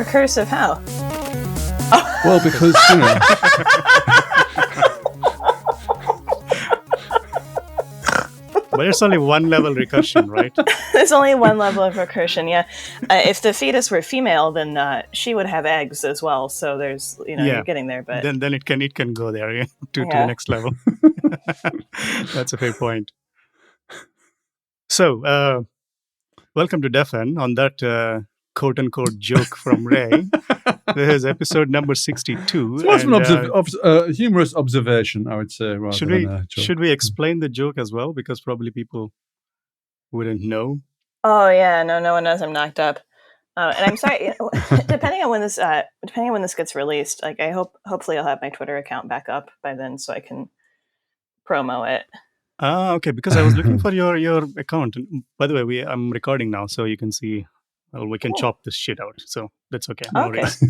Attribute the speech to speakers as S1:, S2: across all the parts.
S1: Recursive how?
S2: Well, because,
S3: But it's only one level recursion, right?
S1: There's only one level of recursion, yeah. If the fetus were female, then she would have eggs as well. So there's, you're getting there. But
S3: then it can go there to the next level. That's a fair point. So, welcome to Defen. On that quote-unquote joke from Ray, this is episode number 62.
S2: It's more of a humorous observation, I would say, rather than a joke.
S3: Should we explain the joke as well? Because probably people wouldn't know.
S1: Oh, yeah. No one knows I'm knocked up. And I'm sorry, depending on when this gets released, like hopefully I'll have my Twitter account back up by then so I can promo it.
S3: Okay, because I was looking for your account. By the way, I'm recording now, so you can see. Well, we can chop this shit out, so that's okay. No worries.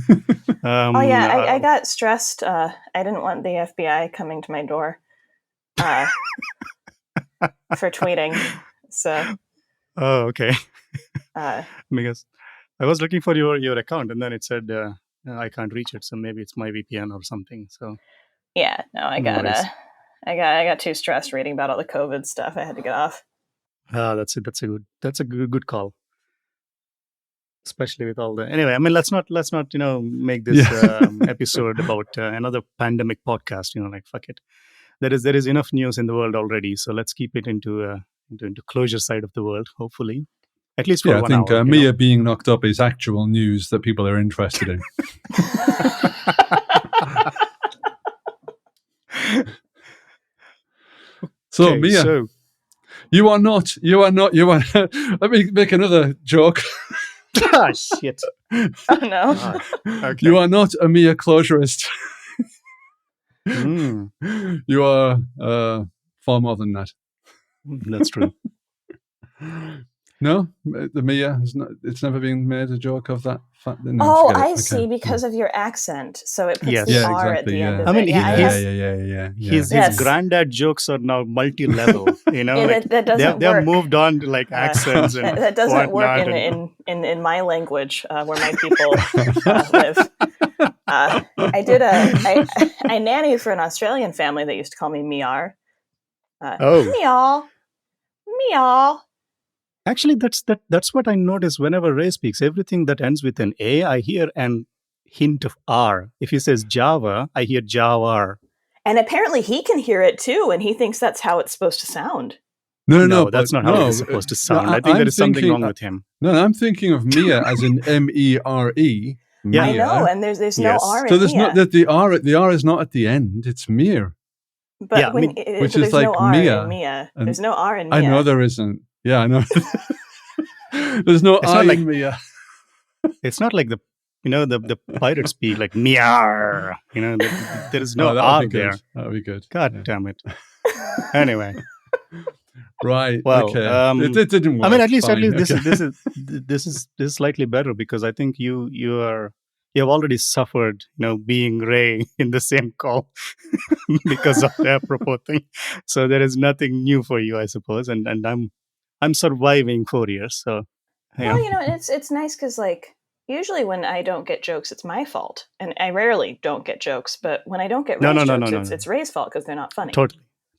S1: I got stressed. I didn't want the FBI coming to my door for tweeting. So.
S3: Oh, okay. Because I was looking for your account, and then it said I can't reach it, so maybe it's my VPN or something. So.
S1: Yeah. No, I got too stressed reading about all the COVID stuff. I had to get off.
S3: That's a good call. Especially with all the anyway, I mean, let's not make this episode about another pandemic podcast. Like fuck it. There is enough news in the world already, so let's keep it into Clojure side of the world. Hopefully, at least for 1 hour.
S2: I think Mia being knocked up is actual news that people are interested in. So Mia, you are not. Let me make another joke.
S3: Ah, shit.
S1: Oh, no.
S3: Okay.
S2: You are not a mere closurist. You are far more than that.
S3: That's true.
S2: No? The Mia, it's never been made a joke of that fact?
S1: No, I see, because of your accent. So it puts the R at the end of it.
S2: Yeah.
S3: His granddad jokes are now multi-level.
S1: That doesn't work.
S3: They're moved on to like accents and
S1: that doesn't work in my language where my people live. I nannied for an Australian family that used to call me Miar. Meow.
S3: Actually, that's what I notice whenever Ray speaks. Everything that ends with an A, I hear an hint of R. If he says Java, I hear Java.
S1: And apparently he can hear it too, and he thinks that's how it's supposed to sound.
S3: No, that's not how it's supposed to sound. I think there is something wrong with him.
S2: No, I'm thinking of Mia as in M-E-R-E.
S1: Yeah, I know, and there's no R in
S2: so there's
S1: Mia.
S2: not that the R is not at the end. It's Mir.
S1: But
S2: which
S1: is like
S2: no
S1: R
S2: Mia.
S1: in Mia. There's no R in Mia.
S2: I know there isn't. Yeah, I know. There's no I in Mia.
S3: It's not like the pirates speak like Miar. There is no R there.
S2: That would be good.
S3: God damn it. Anyway.
S2: Right.
S3: Well,
S2: okay. It didn't work.
S3: I mean, at least
S2: okay.
S3: this is slightly better because I think you have already suffered, being Ray in the same call because of the apropos thing. So there is nothing new for you, I suppose, and I'm surviving 4 years. So,
S1: well, it's nice because like usually when I don't get jokes, it's my fault, and I rarely don't get jokes. But when I don't get Ray's jokes, it's Ray's fault because they're not funny.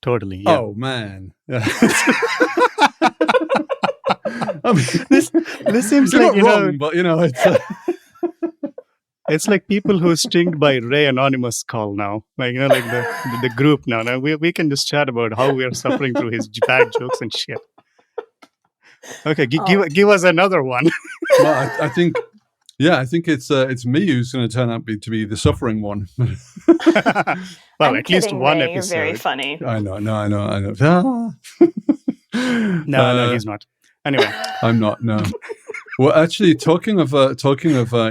S3: Totally. Yeah.
S2: Oh man. Yeah.
S3: I mean, this seems
S2: you're
S3: like
S2: not wrong, but it's.
S3: It's like people who stinged by Ray Anonymous call now, like like the group now. Now we can just chat about how we are suffering through his bad jokes and shit. Okay, give us another one.
S2: Well, I think it's me who's going to turn out to be the suffering one.
S3: Well, at least one
S1: Ray,
S3: episode.
S1: You're very funny.
S2: I know.
S3: No, he's not. Anyway,
S2: I'm not. No. Well, actually, talking of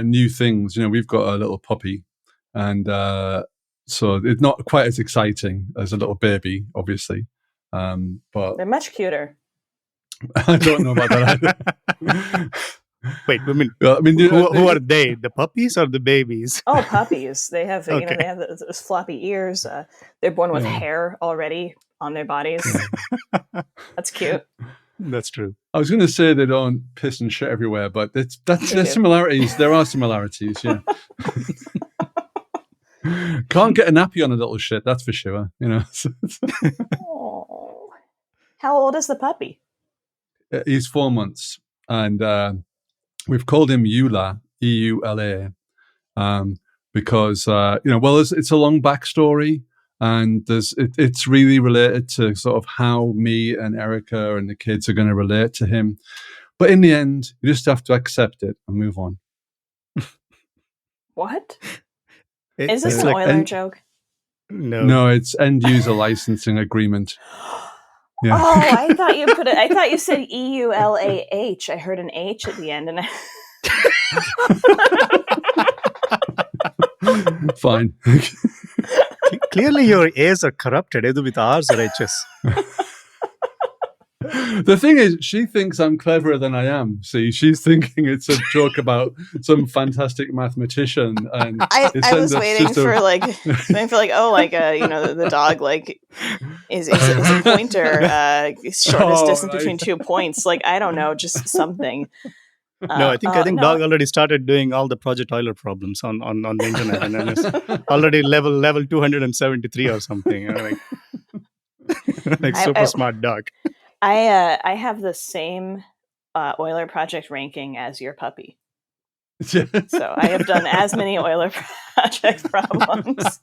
S2: new things, we've got a little puppy, and so it's not quite as exciting as a little baby, obviously, but
S1: they're much cuter.
S2: I don't know about that either.
S3: Wait, who are they? The puppies or the babies?
S1: Oh, puppies. They have they have those floppy ears. They're born with hair already on their bodies. That's cute.
S3: That's true.
S2: I was going to say they don't piss and shit everywhere, but there's
S1: do.
S2: similarities. There are similarities, yeah. Can't get a nappy on a little shit, that's for sure.
S1: Oh. How old is the puppy?
S2: He's 4 months, and we've called him Eula, E-U-L-A, because it's a long backstory, and it's really related to sort of how me and Erica and the kids are going to relate to him. But in the end, you just have to accept it and move on.
S1: What? Is this an Euler joke?
S2: No, it's end user licensing agreement.
S1: Yeah. Oh, I thought you put it. I thought you said EULAH. I heard an H at the end, and
S2: Fine.
S3: Clearly, your A's are corrupted. Either with R's or H's.
S2: The thing is, she thinks I'm cleverer than I am. See, she's thinking it's a joke about some fantastic mathematician, and
S1: I was waiting for the dog is a pointer shortest distance between 2 points. I don't know, just something.
S3: No, I think dog already started doing all the Project Euler problems on the internet, and then it's already level 273 or something. Super smart dog.
S1: I have the same Euler project ranking as your puppy. So I have done as many Euler project problems.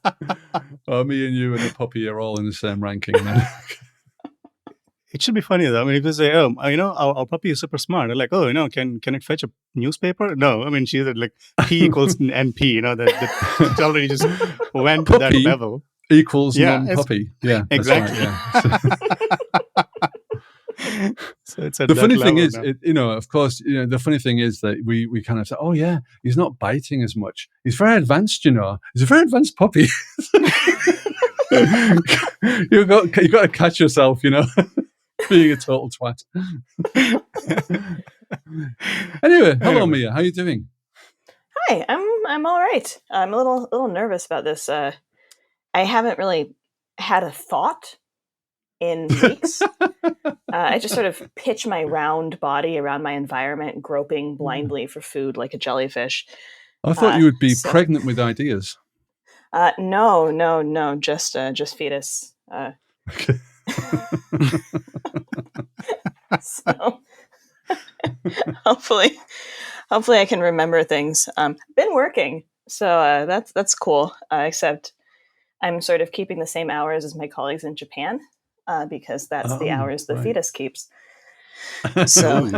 S2: Well, me and you and the puppy are all in the same ranking, man.
S3: It should be funny though. I mean, if you say, our puppy is super smart, they're like, can it fetch a newspaper? No, I mean, she's like P equals NP. That it already just went to that level.
S2: Equals non-puppy. Yeah,
S3: exactly.
S2: Right, yeah.
S3: So it's
S2: the funny thing is, of course, the funny thing is that we kind of say, oh yeah, he's not biting as much. He's very advanced, He's a very advanced puppy. you got to catch yourself, being a total twat. Anyway, hello Mia, how are you doing?
S1: Hi, I'm all right. I'm a little nervous about this. I haven't really had a thought in weeks. I just sort of pitch my round body around my environment, groping blindly for food like a jellyfish.
S2: I thought you would be pregnant with ideas.
S1: No, just fetus.
S2: Okay.
S1: So hopefully I can remember things. Been working, so that's cool. Except I'm sort of keeping the same hours as my colleagues in Japan. Because that's the hours the fetus keeps. So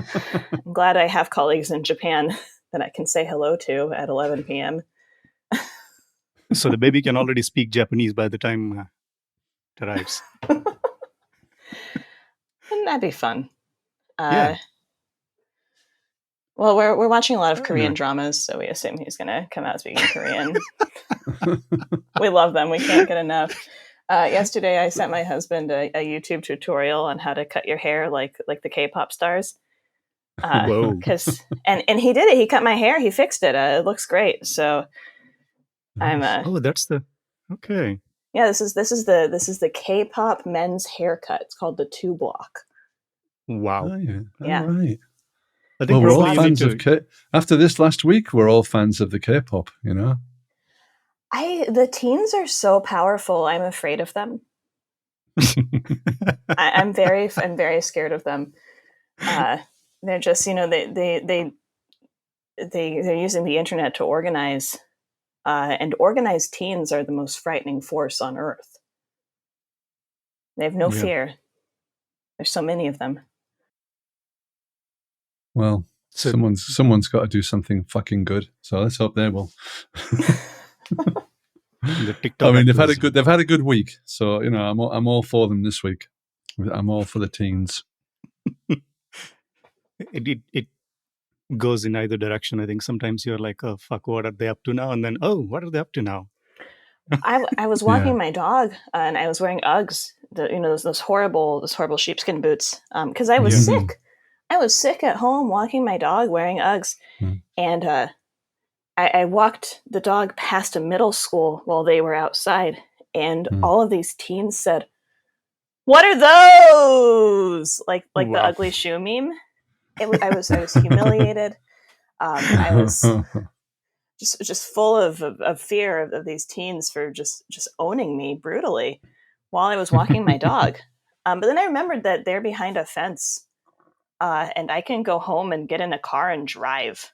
S1: I'm glad I have colleagues in Japan that I can say hello to at 11 p.m.
S3: So the baby can already speak Japanese by the time it arrives.
S1: Wouldn't that be fun?
S3: Yeah.
S1: Well, we're watching a lot of Korean dramas, so we assume he's going to come out speaking Korean. We love them. We can't get enough. Yesterday, I sent my husband a YouTube tutorial on how to cut your hair like the K-pop stars.
S3: Whoa!
S1: And he did it. He cut my hair. He fixed it. It looks great. So
S3: nice. That's the okay.
S1: Yeah, this is the K-pop men's haircut. It's called the 2 block.
S3: Wow.
S2: Oh, yeah.
S1: Yeah.
S2: All right.
S3: I think
S2: we're all fans of after this last week. We're all fans of the K-pop.
S1: The teens are so powerful. I'm afraid of them. I'm very scared of them. They're just, they're using the internet to organize, and organized teens are the most frightening force on earth. They have no fear. There's so many of them.
S2: Well, someone's got to do something fucking good. So let's hope they will. They've had a good week, so I'm all for them this week. I'm all for the teens.
S3: It goes in either direction. I think sometimes you're like, oh fuck, what are they up to now? And then, oh, what are they up to now?
S1: I was walking my dog, and I was wearing Uggs, those horrible sheepskin boots, because I was sick. I was sick at home walking my dog wearing Uggs, and I walked the dog past a middle school while they were outside, and all of these teens said, What are those? Like the
S3: Wow.
S1: ugly shoe meme. I was humiliated. I was just full of fear of these teens for just owning me brutally while I was walking my dog. But then I remembered that they're behind a fence, and I can go home and get in a car and drive.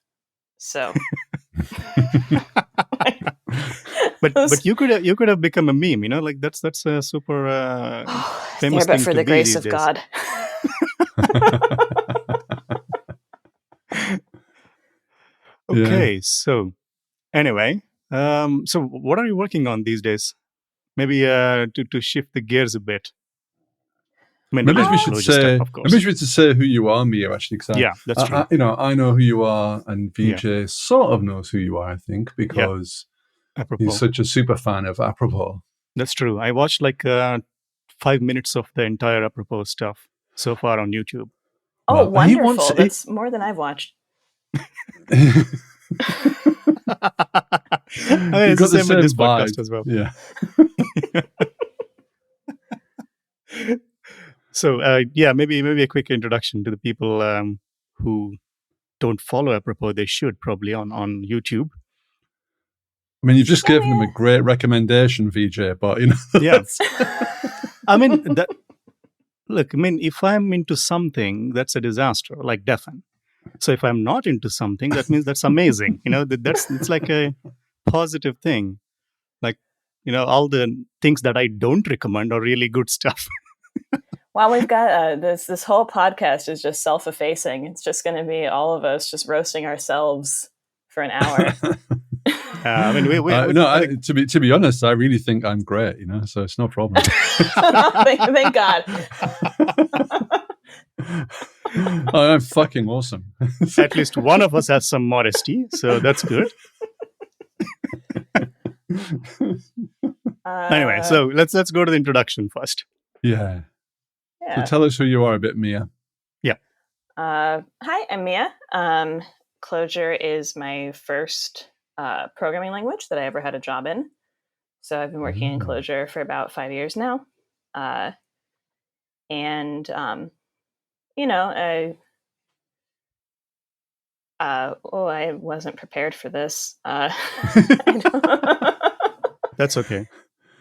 S1: So,
S3: but you could have become a meme. Like that's a super famous
S1: there, but
S3: thing
S1: for
S3: to
S1: the
S3: be
S1: grace
S3: these
S1: of
S3: days.
S1: God.
S3: Okay, so anyway, so what are you working on these days? Maybe to shift the gears a bit. I mean,
S2: Maybe
S3: related
S2: we
S3: to
S2: should
S3: Clojure stuff,
S2: say.
S3: of course.
S2: Maybe we should say who you are, Mia. Actually, because
S3: Yeah, that's true.
S2: I know who you are, and VJ sort of knows who you are. I think because
S3: Apropos.
S2: he's such a super fan of Apropos.
S3: That's true. I watched like 5 minutes of the entire Apropos stuff so far on YouTube.
S1: Oh,
S2: Well, he
S1: wonderful!
S2: wants-
S1: That's more than I've watched.
S3: I mean, it's the same with this podcast
S2: vibe
S3: as well.
S2: Yeah.
S3: So maybe a quick introduction to the people who don't follow Apropos. They should probably on YouTube.
S2: I mean, you've just given them a great recommendation, VJ, but
S3: Yeah. I mean, look, if I'm into something, that's a disaster, like Defen. So if I'm not into something, that means that's amazing. It's like a positive thing. Like, all the things that I don't recommend are really good stuff.
S1: Wow, we've got this whole podcast is just self-effacing. It's just going to be all of us just roasting ourselves for an hour.
S3: I mean,
S2: to be honest, I really think I'm great. So it's no problem.
S1: Thank God.
S2: I'm fucking awesome.
S3: At least one of us has some modesty, so that's good. Anyway, so let's go to the introduction first.
S2: Yeah. So tell us who you are a bit, Mia.
S3: Yeah.
S1: Hi, I'm Mia. Clojure is my first programming language that I ever had a job in. So I've been working in Clojure for about 5 years now. I wasn't prepared for this.
S3: That's okay.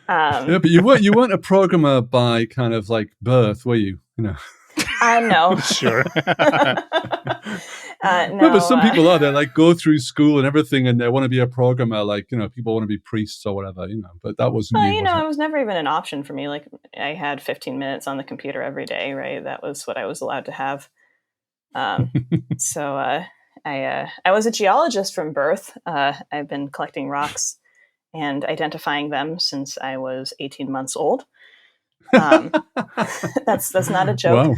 S2: Yeah, but you weren't a programmer by kind of like birth, were you?
S1: No.
S3: Sure.
S2: No, but some people are. They like go through school and everything, and they want to be a programmer. Like people want to be priests or whatever. But that wasn't you.
S1: It was never even an option for me. Like I had 15 minutes on the computer every day, right? That was what I was allowed to have. So I was a geologist from birth. I've been collecting rocks and identifying them since I was 18 months old. That's not a joke.
S2: Wow.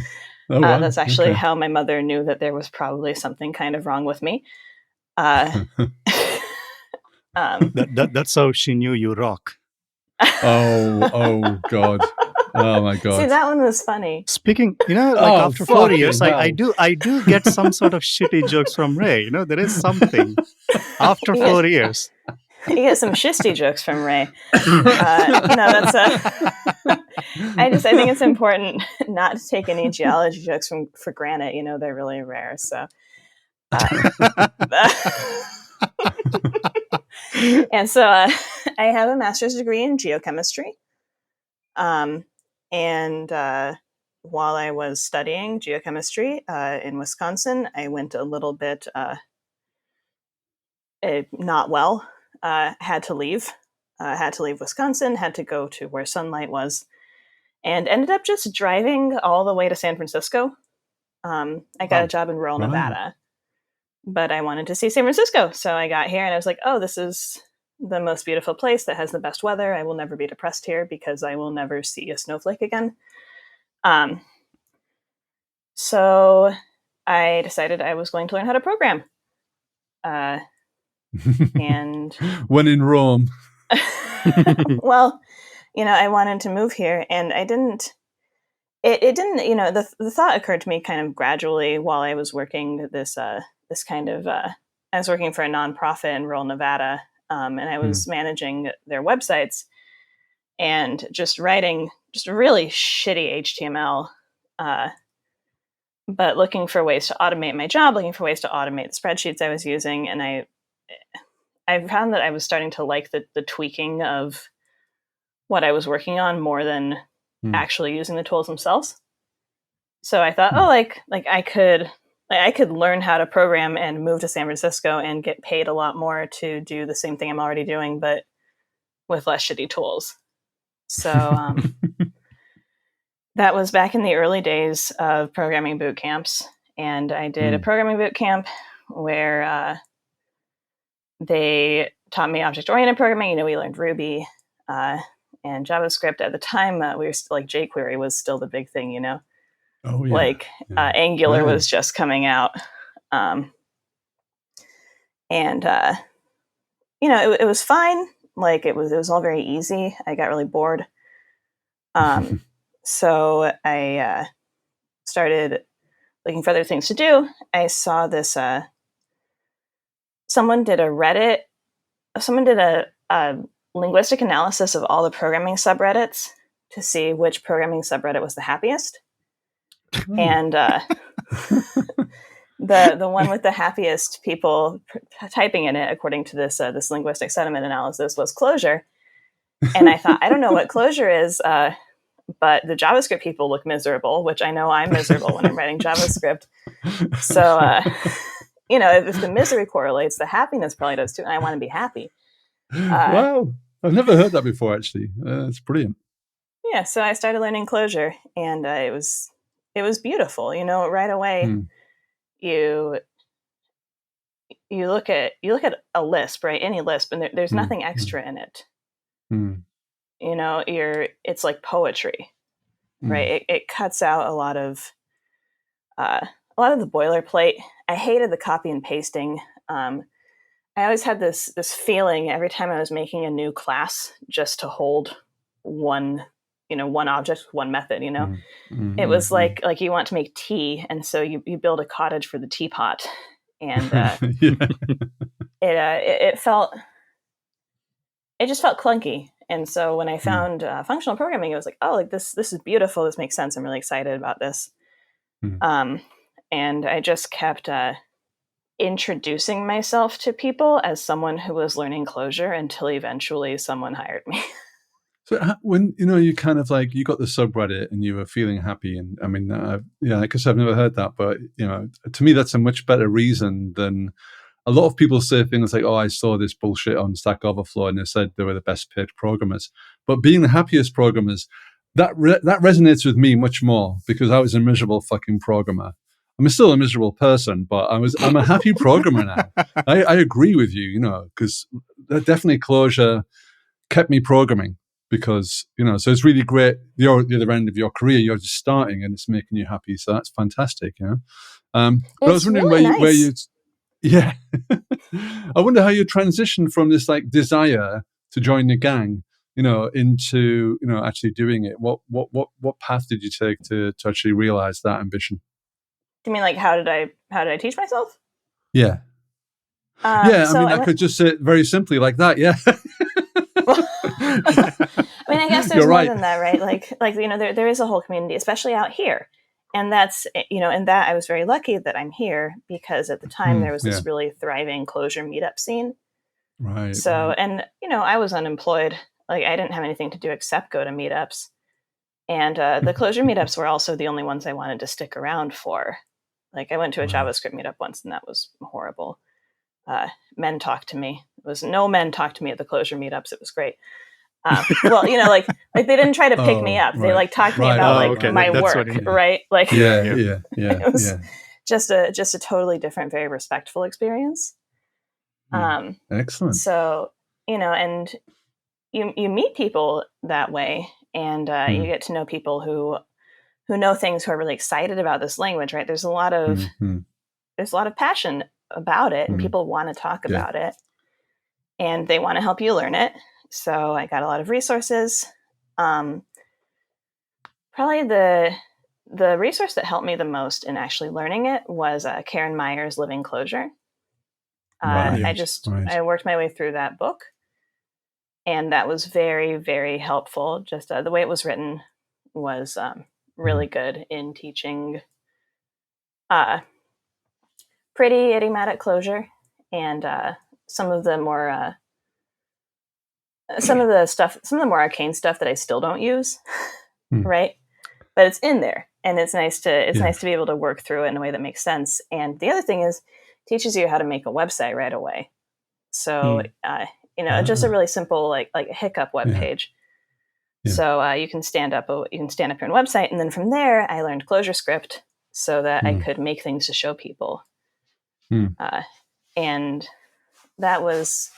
S2: Oh, wow.
S1: That's actually how my mother knew that there was probably something kind of wrong with me.
S3: That's how she knew you rock.
S2: Oh God. Oh my God.
S1: See, that one was funny.
S3: Speaking, after 4 years, I do get some sort of shitty jokes from Ray. There is something after 4 years.
S1: You get some shisty jokes from Ray. That's I think it's important not to take any geology jokes for granted. They're really rare. So, and so I have a master's degree in geochemistry. And while I was studying geochemistry in Wisconsin, I went a little bit not well. Had to leave Wisconsin, had to go to where sunlight was, and ended up just driving all the way to San Francisco. I got a job in rural Nevada, but I wanted to see San Francisco. So I got here and I was like, oh, this is the most beautiful place that has the best weather. I will never be depressed here because I will never see a snowflake again. So I decided I was going to learn how to program. And
S2: when in Rome.
S1: Well, I wanted to move here and I didn't, it didn't, the thought occurred to me kind of gradually while I was working this kind of, I was working for a nonprofit in rural Nevada, and I was managing their websites and just writing just really shitty HTML, but looking for ways to automate my job, looking for ways to automate the spreadsheets I was using. And I found that I was starting to like the tweaking of what I was working on more than actually using the tools themselves. So I thought, I could learn how to program and move to San Francisco and get paid a lot more to do the same thing I'm already doing, but with less shitty tools. So that was back in the early days of programming boot camps. And I did a programming boot camp where they taught me object-oriented programming. We learned Ruby and JavaScript. At the time, we were still, jQuery was still the big thing,
S2: Oh, yeah.
S1: Angular was just coming out. And it was fine. It was all very easy. I got really bored. So I started looking for other things to do. I saw this, someone did a linguistic analysis of all the programming subreddits to see which programming subreddit was the happiest. And the one with the happiest people typing in it, according to this linguistic sentiment analysis, was Clojure. And I thought, I don't know what Clojure is, but the JavaScript people look miserable, which I know I'm miserable when I'm writing JavaScript. So, if the misery correlates, the happiness probably does too, and I want to be happy.
S2: Wow. I've never heard that before, actually. It's brilliant.
S1: Yeah, so I started learning Clojure, and it was beautiful. Right away, you look at a Lisp, right? Any Lisp, and there's nothing extra in it. It's like poetry, right? It cuts out a lot of the boilerplate. I hated the copy and pasting. I always had this feeling every time I was making a new class just to hold one object, one method. It was like you want to make tea, and so you build a cottage for the teapot, and it just felt clunky. And so when I found functional programming, it was like, this is beautiful. This makes sense. I'm really excited about this. And I just kept introducing myself to people as someone who was learning Clojure until eventually someone hired me.
S2: So when you kind of you got the subreddit and you were feeling happy, and I mean, I guess I've never heard that, but to me that's a much better reason than a lot of people say things like, "Oh, I saw this bullshit on Stack Overflow and they said they were the best paid programmers." But being the happiest programmers, that resonates with me much more because I was a miserable fucking programmer. I'm still a miserable person, but I'm a happy programmer now. I agree with you, because definitely Clojure kept me programming because, so it's really great. You're at the other end of your career, you're just starting and it's making you happy. So that's fantastic, But I was wondering
S1: really
S2: where you, yeah. I wonder how you transitioned from this desire to join the gang, into, actually doing it. What path did you take to actually realize that ambition?
S1: Do you mean how did I teach myself?
S2: Yeah. I could just say it very simply like that. Yeah.
S1: I guess there's more than that, right? There is a whole community, especially out here. And that's, in that I was very lucky that I'm here because at the time there was this really thriving Clojure meetup scene.
S2: Right.
S1: So,
S2: right.
S1: and, I was unemployed. I didn't have anything to do except go to meetups. And the Clojure meetups were also the only ones I wanted to stick around for. I went to a JavaScript meetup once and that was horrible. Men talked to me. No men talked to me at the Clojure meetups. It was great. Well, they didn't try to pick me up. They talked to me about my work, right? It was just a totally different, very respectful experience.
S2: Excellent.
S1: So, and you meet people that way, and you get to know people who know things, who are really excited about this language, right? There's a lot of passion about it, and people want to talk about it, and they want to help you learn it. So I got a lot of resources. Probably the resource that helped me the most in actually learning it was Karen Meyer's Living Clojure. I worked my way through that book, and that was very, very helpful. Just the way it was written was really good in teaching pretty idiomatic Clojure and some of the more arcane stuff that I still don't use, right? But it's in there, and it's nice to be able to work through it in a way that makes sense. And the other thing is, it teaches you how to make a website right away. So just a really simple like a hiccup web page. Yeah. So you can stand up your own website, and then from there, I learned Clojure script so that I could make things to show people. And that was,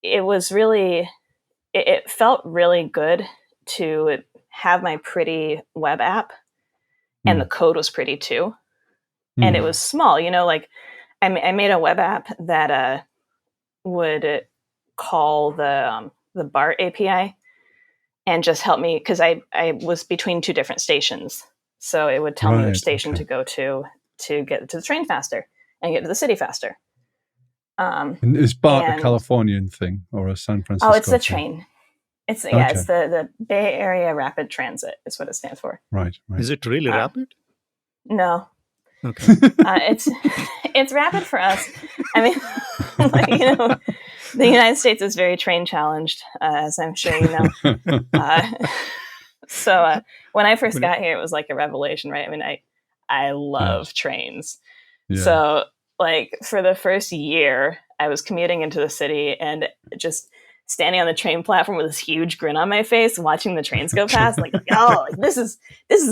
S1: it felt really good to have my pretty web app, and the code was pretty too. And it was small, like I made a web app that would call the BART API and just help me, because I was between two different stations. So it would tell me which station to go to get to the train faster and get to the city faster.
S2: And is BART a Californian thing or a San Francisco?
S1: Oh, it's the train. It's it's the Bay Area Rapid Transit is what it stands for.
S2: Right.
S3: Is it really rapid?
S1: No.
S3: Okay.
S1: It's rapid for us. I mean, the United States is very train challenged, as I'm sure you know. So when I first got here, it was like a revelation, right? I mean, I love trains. Yeah. So like for the first year, I was commuting into the city and just standing on the train platform with this huge grin on my face, watching the trains go past, like, oh, like, this is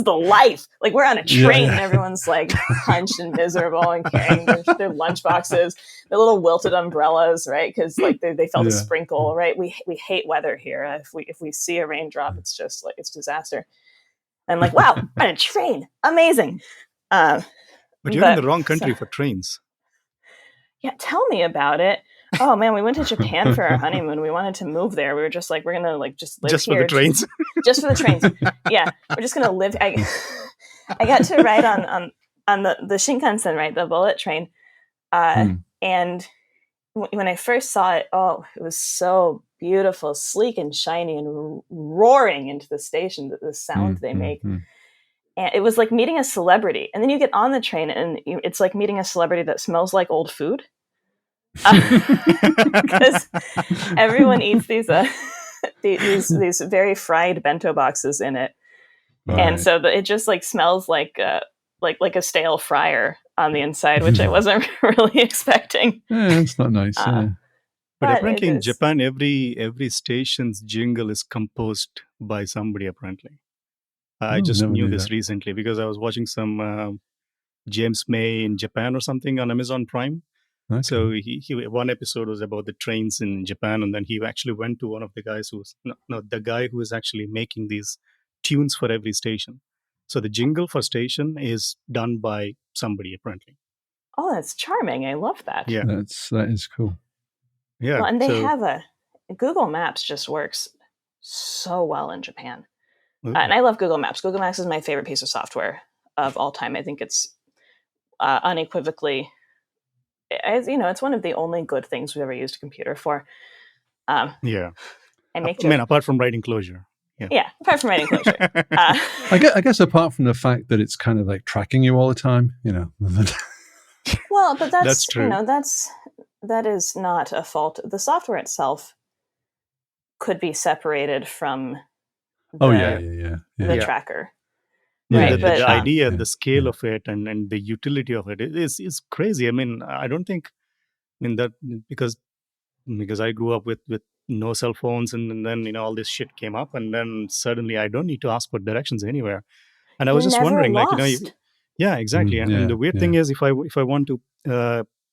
S1: the life. Like we're on a train and everyone's like hunched and miserable and carrying their lunch boxes, their little wilted umbrellas, right? Because like they felt a sprinkle, right? We hate weather here. If we see a raindrop, it's just like it's disaster. And like, wow, on a train, amazing.
S3: But you're in the wrong country for trains.
S1: Yeah, tell me about it. Oh man, we went to Japan for our honeymoon. We wanted to move there. We were just like, we're gonna like just live
S3: just
S1: here.
S3: For the trains.
S1: Just for the trains. Yeah, we're just gonna live. I got to ride on the Shinkansen, right, the bullet train. And when I first saw it, oh, it was so beautiful, sleek and shiny, and roaring into the station. The sound they make. And it was like meeting a celebrity. And then you get on the train and it's like meeting a celebrity that smells like old food. Because everyone eats these very fried bento boxes in it. Right. And so it just like smells like a stale fryer on the inside, which I wasn't really expecting.
S2: Yeah, it's not nice.
S3: But apparently in Japan, every station's jingle is composed by somebody, apparently. I just knew this recently because I was watching some James May in Japan or something on Amazon Prime. Okay. So he one episode was about the trains in Japan, and then he actually went to one of the guys the guy who is actually making these tunes for every station. So the jingle for station is done by somebody, apparently.
S1: Oh, that's charming. I love that.
S2: Yeah, that is cool.
S3: Yeah,
S1: well, and they have Google Maps just works so well in Japan. And I love Google Maps. Google Maps is my favorite piece of software of all time. I think it's unequivocally, it's one of the only good things we've ever used a computer for.
S3: Apart from writing Clojure.
S1: Yeah, apart from writing Clojure.
S2: I guess apart from the fact that it's kind of like tracking you all the time,
S1: Well, but
S3: that's true.
S1: That is not a fault. The software itself could be separated from the tracker.
S3: Yeah, right? The idea, the scale of it, and the utility of it is crazy. I mean, I don't think, that because I grew up with no cell phones, and then all this shit came up, and then suddenly I don't need to ask for directions anywhere. And I was just wondering,
S1: lost.
S3: Yeah, exactly. And the weird thing is, if I want to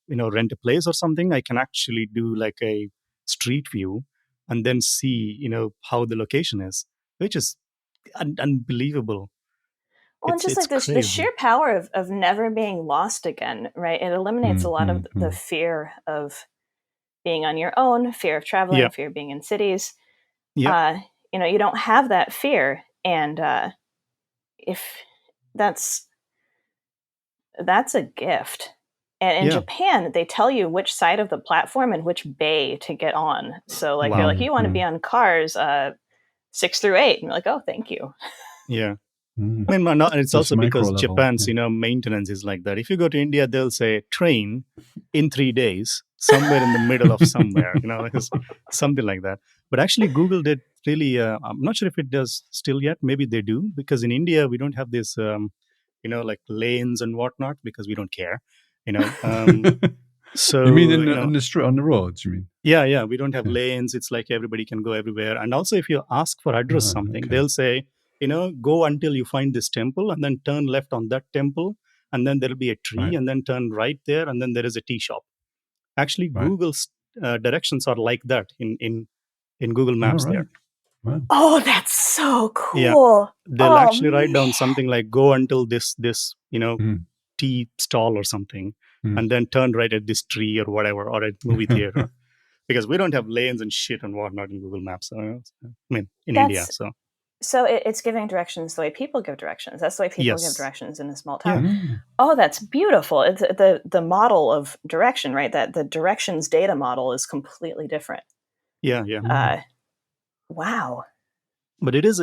S3: rent a place or something, I can actually do like a street view and then see how the location is, which is unbelievable.
S1: Well, and just like the sheer power of never being lost again, right? It eliminates a lot of the fear of being on your own, fear of traveling, fear of being in cities. Yeah. You don't have that fear, and if that's a gift. And in Japan, they tell you which side of the platform and which bay to get on. So like you're like, you want to be on cars 6 through 8. And you're like, oh, thank you.
S3: Yeah.
S2: Mm.
S3: I mean, it's
S2: Just
S3: also because
S2: micro level,
S3: Japan's,
S2: yeah.
S3: maintenance is like that. If you go to India, they'll say train in 3 days, somewhere in the middle of somewhere, it's something like that. But actually, Google did really, I'm not sure if it does still yet. Maybe they do, because in India, we don't have this, like lanes and whatnot, because we don't care, So,
S2: You mean in the street, on the roads, you mean?
S3: yeah, we don't have
S2: Yeah.
S3: lanes. It's like everybody can go everywhere. And also, if you ask for address something,
S2: okay.
S3: they'll say, go until you find this temple and then turn left on that temple. And then there'll be a tree,
S2: Right.
S3: and then turn right there. And then there is a tea shop. Actually,
S2: Right.
S3: Google's directions are like that in Google Maps
S2: right.
S3: there.
S2: Wow.
S1: Oh, that's so cool.
S3: Yeah. They'll actually write down
S1: man.
S3: something like, go until this
S2: Mm.
S3: tea stall or something,
S2: Mm.
S3: and then turn right at this tree or whatever, or a movie theater. Because we don't have lanes and shit and whatnot in Google Maps. In India.
S1: So it's giving directions the way people give directions. That's the way people give
S3: Yes.
S1: directions in a small town.
S2: Mm.
S1: Oh, that's beautiful. It's the model of direction, right? That the directions data model is completely different.
S3: Yeah.
S1: Wow.
S3: But it is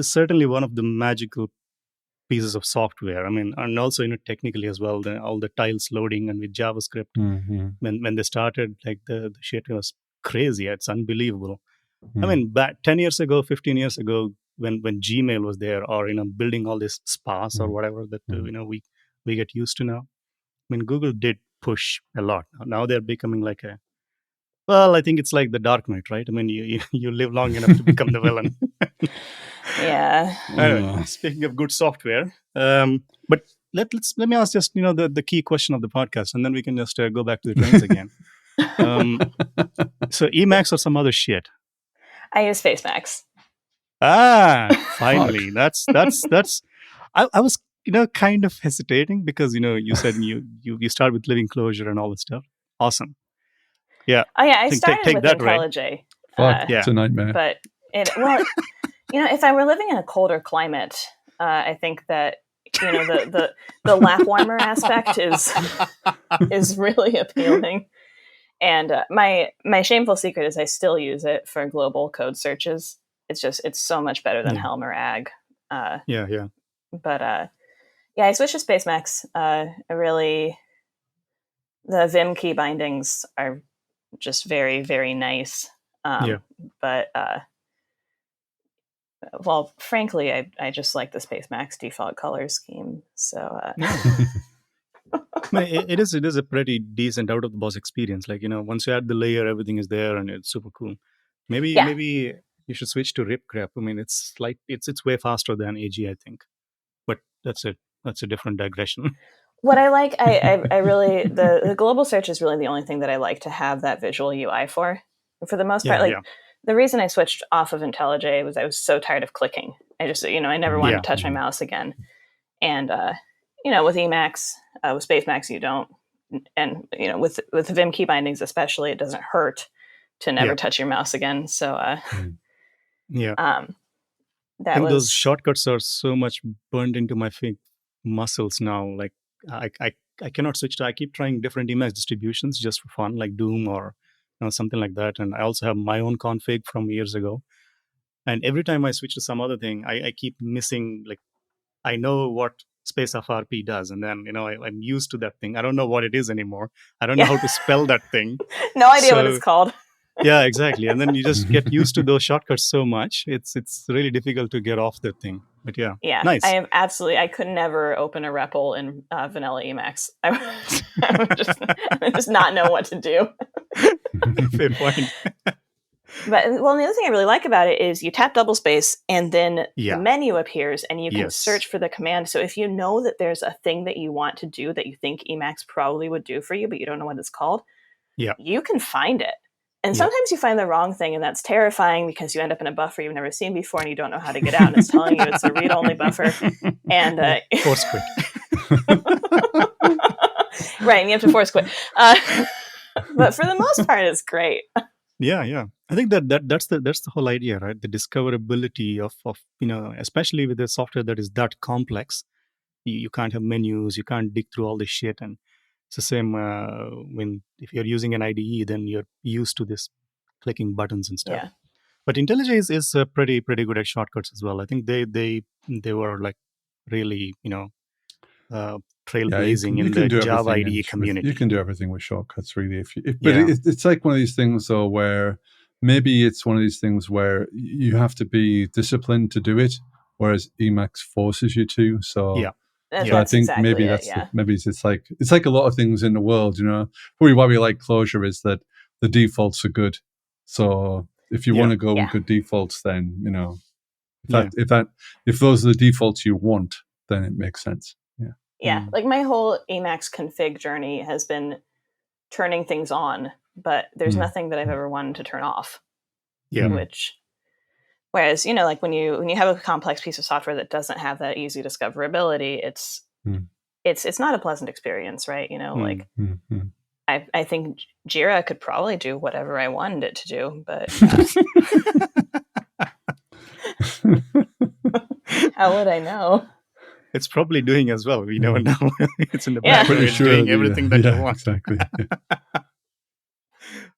S3: certainly one of the magical pieces of software. And also, technically as well, all the tiles loading and with JavaScript,
S2: Mm-hmm.
S3: when they started, like the shit was crazy. It's unbelievable. Back 10 years ago, 15 years ago, when Gmail was there, or building all this spas or whatever that we get used to now. Google did push a lot. Now they're becoming like I think it's like the Dark Knight, right? You live long enough to become the villain.
S1: Yeah.
S3: Anyway, speaking of good software, but let me ask just the key question of the podcast, and then we can just go back to the trains again. So Emacs or some other shit?
S1: I use Spacemacs.
S3: Finally, that's. I was kind of hesitating because you said you start with living Clojure and all that stuff. Awesome. Yeah.
S1: Oh yeah, I
S3: Take
S1: started with
S3: that,
S1: IntelliJ.
S2: Fuck, it's a nightmare.
S1: But if I were living in a colder climate, I think that the lap warmer aspect is really appealing. And my shameful secret is I still use it for global code searches. It's so much better than Helm or Ag.
S3: Yeah.
S1: But I switched to Spacemacs. The Vim key bindings are just very, very nice. But frankly, I just like the Spacemacs default color scheme. So
S3: it is a pretty decent out of the box experience. Like once you add the layer, everything is there, and it's super cool. Maybe you should switch to ripgrep. It's way faster than AG, I think. But that's a different digression.
S1: What I like, I really the global search is really the only thing that I like to have that visual UI for. For the most part, the reason I switched off of IntelliJ was I was so tired of clicking. I just I never wanted to touch my mouse again. And with Emacs, with Spacemacs, you don't, and with Vim key bindings especially, it doesn't hurt to never touch your mouse again. So
S3: I think those shortcuts are so much burned into my muscles now. Like I cannot switch to. I keep trying different Emacs distributions just for fun, like Doom or something like that. And I also have my own config from years ago. And every time I switch to some other thing, I keep missing. Like I know what space FRP does, and then I'm used to that thing. I don't know what it is anymore. I don't know how to spell that thing.
S1: No idea what it's called.
S3: Yeah, exactly. And then you just get used to those shortcuts so much. It's really difficult to get off that thing. But yeah, nice.
S1: I could never open a REPL in vanilla Emacs. I would just not know what to do.
S3: Fair point.
S1: But the other thing I really like about it is you tap double space and then the menu appears and you can search for the command. So if you know that there's a thing that you want to do that you think Emacs probably would do for you, but you don't know what it's called, you can find it. And sometimes you find the wrong thing, and that's terrifying because you end up in a buffer you've never seen before and you don't know how to get out, and it's telling you it's a read-only buffer. And
S3: force quit.
S1: Right, and you have to force quit. But for the most part, it's great.
S3: Yeah. I think that's the whole idea, right? The discoverability of especially with a software that is that complex. You can't have menus, you can't dig through all this shit, and it's the same if you're using an IDE, then you're used to this clicking buttons and stuff. But IntelliJ is pretty good at shortcuts as well. I think they were like really
S2: Yeah,
S3: trailblazing
S2: you
S3: in
S2: can
S3: the
S2: do
S3: Java
S2: everything
S3: IDE community.
S2: you can do everything with shortcuts, really. But
S3: Yeah.
S2: it's like one of these things, though, where maybe it's one of these things where you have to be disciplined to do it, whereas Emacs forces you to. So
S3: Yeah.
S2: so I
S1: That's
S2: think
S1: exactly
S2: maybe
S1: it.
S2: that's
S1: Yeah.
S2: maybe it's like a lot of things in the world, Probably why we like Clojure is that the defaults are good. So if you
S3: Yeah.
S2: want to go
S1: Yeah.
S2: with good defaults, then
S3: Yeah.
S2: if those are the defaults you want, then it makes sense. Yeah.
S1: Yeah. Like my whole Emacs config journey has been turning things on, but there's nothing that I've ever wanted to turn off.
S3: Yeah.
S1: Whereas, like when you have a complex piece of software that doesn't have that easy discoverability, it's not a pleasant experience, right? Like I think Jira could probably do whatever I wanted it to do, but how would I know?
S3: It's probably doing as well. We never know. It's in the
S1: Yeah.
S3: background.
S2: Pretty
S3: It's
S2: sure
S3: doing everything that you want.
S2: Exactly. Yeah.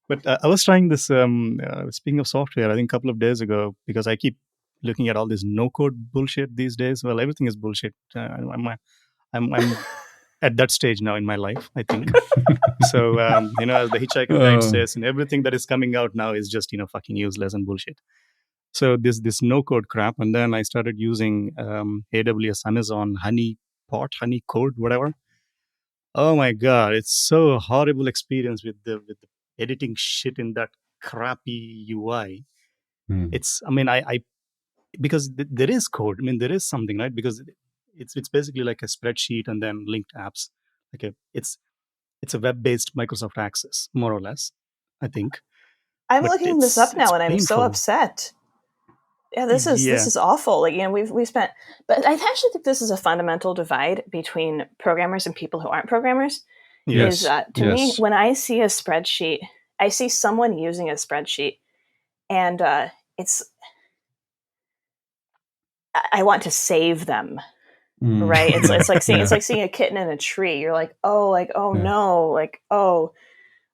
S3: But I was trying this. Speaking of software, I think a couple of days ago, because I keep looking at all this no-code bullshit these days. Well, everything is bullshit. I'm at that stage now in my life, I think. So as the Hitchhiker Guide says, and everything that is coming out now is just fucking useless and bullshit. So this no-code crap, and then I started using AWS, Amazon, Honey Code, whatever. Oh my god, it's so a horrible experience with the editing shit in that crappy UI. It's, I because there is code. There is something, right? Because it's basically like a spreadsheet and then linked apps. It's a web-based Microsoft Access, more or less, I think.
S1: I'm
S3: But
S1: looking this up now, and I'm so
S3: painful.
S1: upset. Yeah, this is awful. Like, we spent, but I actually think this is a fundamental divide between programmers and people who aren't programmers.
S2: Yes.
S1: To me, when I see a spreadsheet, I see someone using a spreadsheet, and I want to save them. Right? It's like seeing a kitten in a tree. You're like, no, like, oh,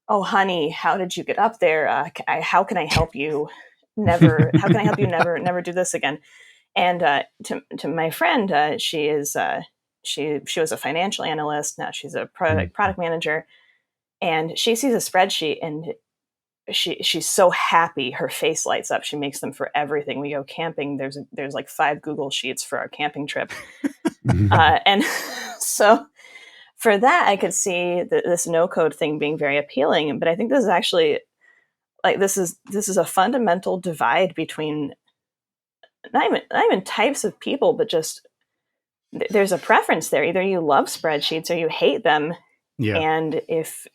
S1: honey, how did you get up there? How can I help you? How can I help you never do this again? And to my friend, she was a financial analyst. Now she's a product manager, and she sees a spreadsheet and she's so happy. Her face lights up. She makes them for everything. We go camping. There's like 5 Google Sheets for our camping trip. And so for that, I could see this no code thing being very appealing. But I think this is actually this is a fundamental divide between not even types of people, but just there's a preference there. Either you love spreadsheets or you hate them.
S3: Yeah.
S1: And if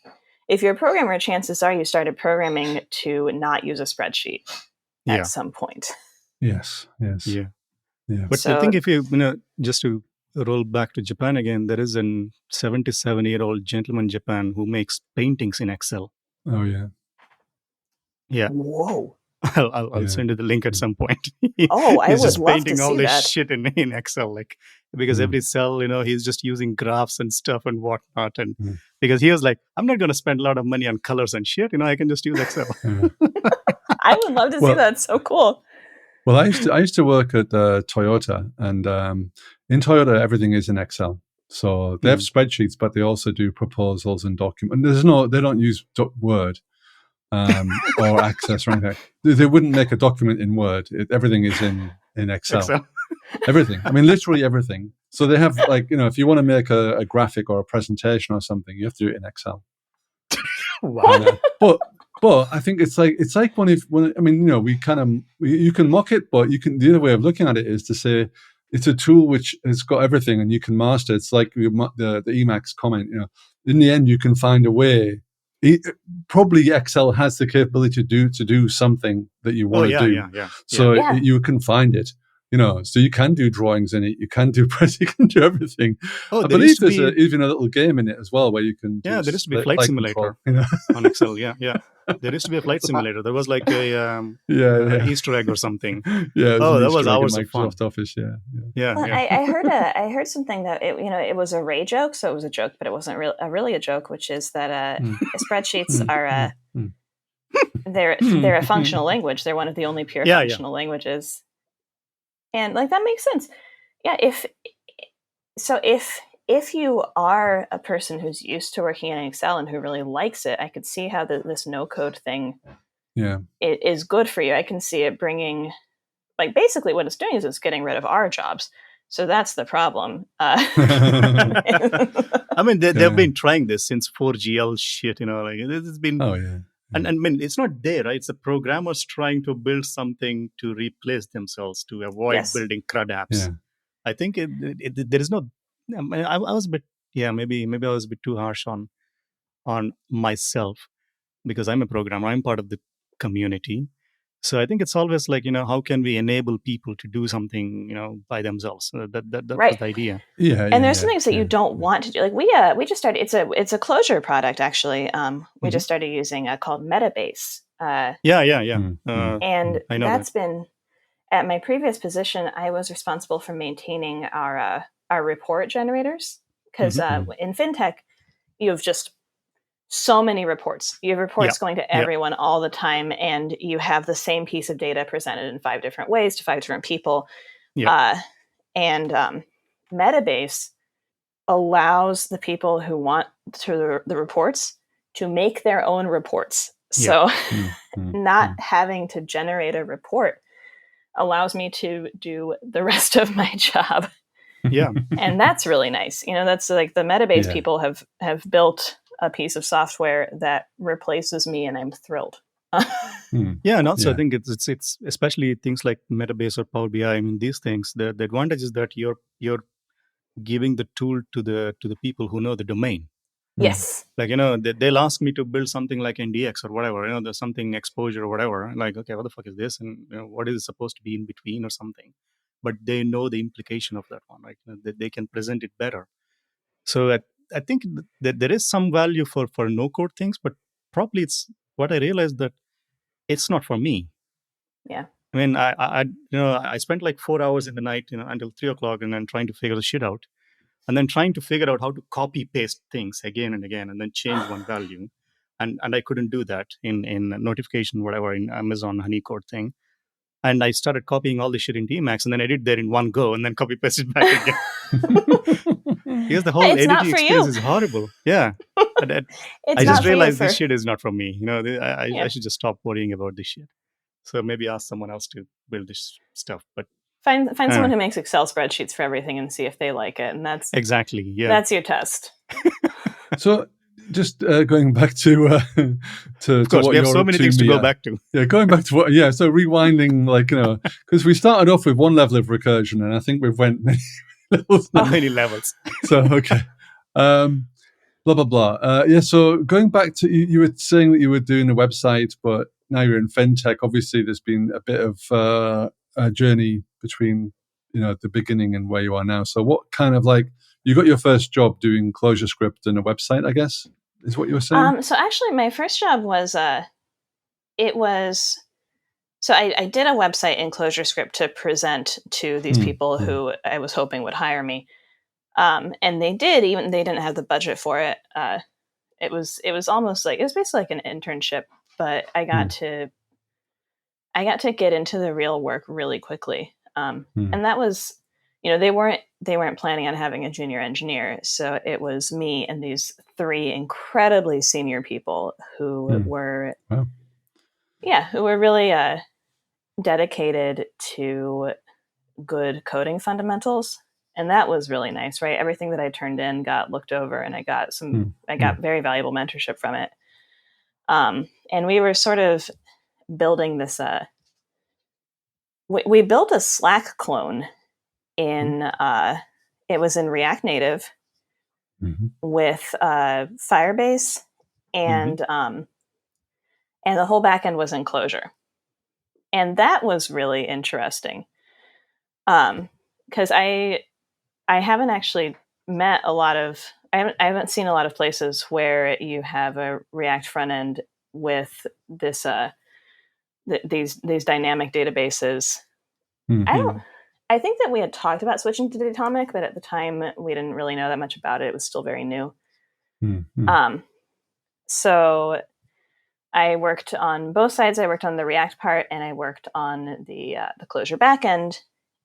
S1: you're a programmer, chances are you started programming to not use a spreadsheet at some point.
S2: Yes.
S3: Yeah. But I think if you just to roll back to Japan again, there is an 77-year-old gentleman in Japan who makes paintings in Excel.
S2: Oh yeah.
S3: Yeah.
S1: Whoa.
S3: I'll send you the link at some point.
S1: I
S3: he's
S1: would
S3: just
S1: love
S3: painting
S1: to
S3: all
S1: see
S3: this
S1: that.
S3: shit in Excel, because every cell, he's just using graphs and stuff and whatnot. And because he was like, I'm not going to spend a lot of money on colors and shit. I can just use Excel.
S1: I would love to see that. It's so cool.
S2: Well, I used to work at Toyota, and in Toyota everything is in Excel. So they have spreadsheets, but they also do proposals and documents. They don't use Word or Access or anything. They wouldn't make a document in Word. Everything is in Excel. Everything. Literally everything. So they have if you want to make a graphic or a presentation or something, you have to do it in Excel.
S3: Wow.
S2: But I think it's like you can mock it, but the other way of looking at it is to say it's a tool which has got everything and you can master. It's like the Emacs comment. In the end, you can find a way. Probably Excel has the capability to do something that you want to do.
S3: Yeah.
S2: So you can find it. So you can do drawings in it. You can do press. You can do everything. I believe there's even a little game in it as well where you can.
S3: Yeah, there used to be a flight simulator on Excel. Yeah. There used to be a flight simulator. There was like a Easter egg or something.
S2: Yeah.
S3: That was hours of fun.
S2: Microsoft Office. Yeah.
S1: Well, I heard something that it was a Ray joke, so it was a joke, but it wasn't really a joke, which is that spreadsheets are they're a functional language. They're one of the only pure functional languages, and like that makes sense. Yeah, if you are a person who's used to working in Excel and who really likes it, I could see how this no code thing is good for you. I can see it bringing, like, basically what it's doing is it's getting rid of our jobs. So that's the problem.
S3: I mean, they've been trying this since 4GL shit, like it's been.
S2: Oh yeah.
S3: And I mean, it's not there, right? It's the programmers trying to build something to replace themselves, to avoid building CRUD apps. Yeah. I think there is no. I mean, I was a bit, maybe I was a bit too harsh on myself, because I'm a programmer. I'm part of the community. So I think it's always like, how can we enable people to do something, by themselves? That was the idea.
S1: And there's some things that you don't want to do. Like we just started. It's a Clojure product actually. We just started using called Metabase. And that's been, at my previous position, I was responsible for maintaining our report generators, because in fintech you have just so many reports. You have reports going to everyone all the time, and you have the same piece of data presented in 5 different ways to 5 different people. Metabase allows the people who want the reports to make their own reports. So not having to generate a report allows me to do the rest of my job.
S3: Yeah.
S1: And that's really nice. That's like the Metabase people have built a piece of software that replaces me, and I'm thrilled.
S3: And also I think it's especially things like Metabase or Power BI. I mean, these things, the advantage is that you're giving the tool to the people who know the domain.
S1: Yes.
S3: Like, they'll ask me to build something like NDX or whatever, there's something exposure or whatever. Like, okay, what the fuck is this? And what is it supposed to be in between or something? But they know the implication of that one, right? They can present it better. So I think that there is some value for no code things, but probably it's what I realized that it's not for me.
S1: Yeah.
S3: I mean, I spent like 4 hours in the night, until 3:00, and then trying to figure the shit out, and then trying to figure out how to copy paste things again and again, and then change one value, and I couldn't do that in notification, whatever, in Amazon Honeycode thing. And I started copying all the shit in Emacs, and then I did that in one go, and then copy paste it back again. Because the whole editing experience is horrible. Yeah. I just realized this shit is not for me. I should just stop worrying about this shit. So maybe ask someone else to build this stuff. But
S1: find someone who makes Excel spreadsheets for everything and see if they like it. And that's
S3: exactly,
S1: that's your test.
S2: So just going back to
S3: of course,
S2: what
S3: we have so many things to go back to.
S2: Yeah, going back to what, so rewinding, because we started off with one level of recursion, and I think we've went many levels now.
S3: Many levels.
S2: So, okay. Blah, blah, blah. So going back to, you were saying that you were doing a website, but now you're in fintech. Obviously, there's been a bit of a journey between, the beginning and where you are now. So what kind of, you got your first job doing ClojureScript and a website, I guess, is what you were saying?
S1: So actually, my first job was, I did a website in ClojureScript to present to these people who I was hoping would hire me. And they did, even they didn't have the budget for it. It was almost like, it was basically like an internship, but I got to get into the real work really quickly. And that was, they weren't planning on having a junior engineer. So it was me and these 3 incredibly senior people who were, who were really dedicated to good coding fundamentals. And that was really nice, right? Everything that I turned in got looked over, and I got very valuable mentorship from it. And we were sort of building this, we built a Slack clone in, it was in React Native with Firebase, and the whole backend was in Clojure. And that was really interesting. Because I haven't actually met I haven't seen a lot of places where you have a React front end with this these dynamic databases. I think that we had talked about switching to Datomic, but at the time we didn't really know that much about it. It was still very new. So I worked on both sides. I worked on the React part, and I worked on the Clojure backend.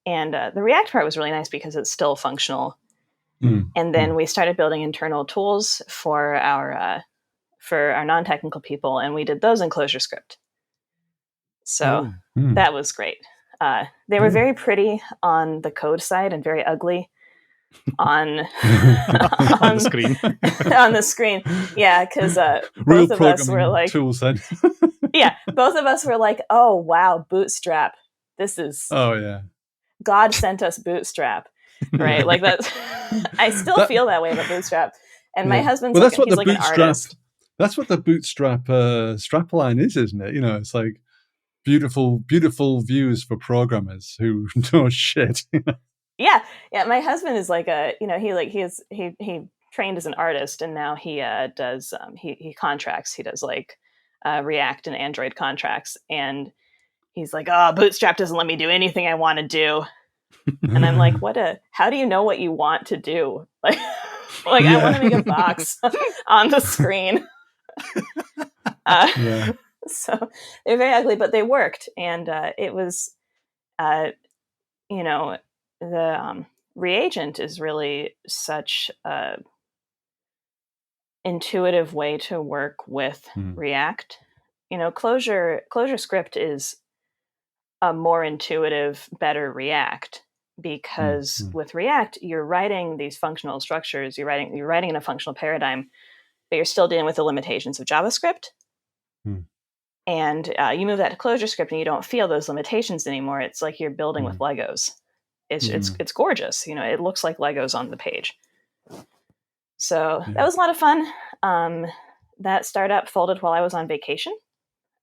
S1: And the React part was really nice because it's still functional. And then we started building internal tools for our non-technical people, and we did those in Clojure Script. So that was great. They were very pretty on the code side and very ugly on
S3: on the screen.
S1: On the screen, yeah, because both of us were like,
S2: tools then.
S1: yeah, both of us were like, oh wow, Bootstrap, this is God sent us Bootstrap, right? Like that's I still feel that way about Bootstrap, and my husband's
S2: that's what
S1: he's
S2: the
S1: like an artist.
S2: That's what the Bootstrap strapline is, isn't it? You know, it's like beautiful views for programmers who know shit.
S1: Yeah. My husband is like he trained as an artist, and now he does he contracts. He does like React and Android contracts, and he's like, oh, Bootstrap doesn't let me do anything I want to do. And I'm like, how do you know what you want to do? Like I want to make a box on the screen. So they're very ugly, but they worked, and it was, the reagent is really such a intuitive way to work with React. You know, Clojure Script is a more intuitive, better React, because with React, you're writing these functional structures, you're writing in a functional paradigm, but you're still dealing with the limitations of JavaScript. And you move that to Clojure Script, and you don't feel those limitations anymore. It's like you're building with Legos. It's gorgeous. You know, it looks like Legos on the page. So that was a lot of fun. That startup folded while I was on vacation.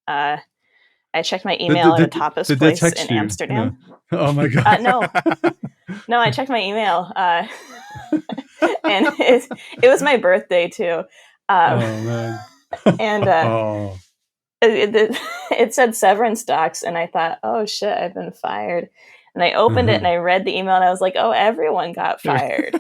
S1: I checked my email at a tapas place in Amsterdam.
S2: No. Oh my god!
S1: No, I checked my email, and it was my birthday too.
S2: Oh man!
S1: And it said severance docs, and I thought, oh shit, I've been fired. And I opened it and I read the email, and I was like, oh, everyone got fired.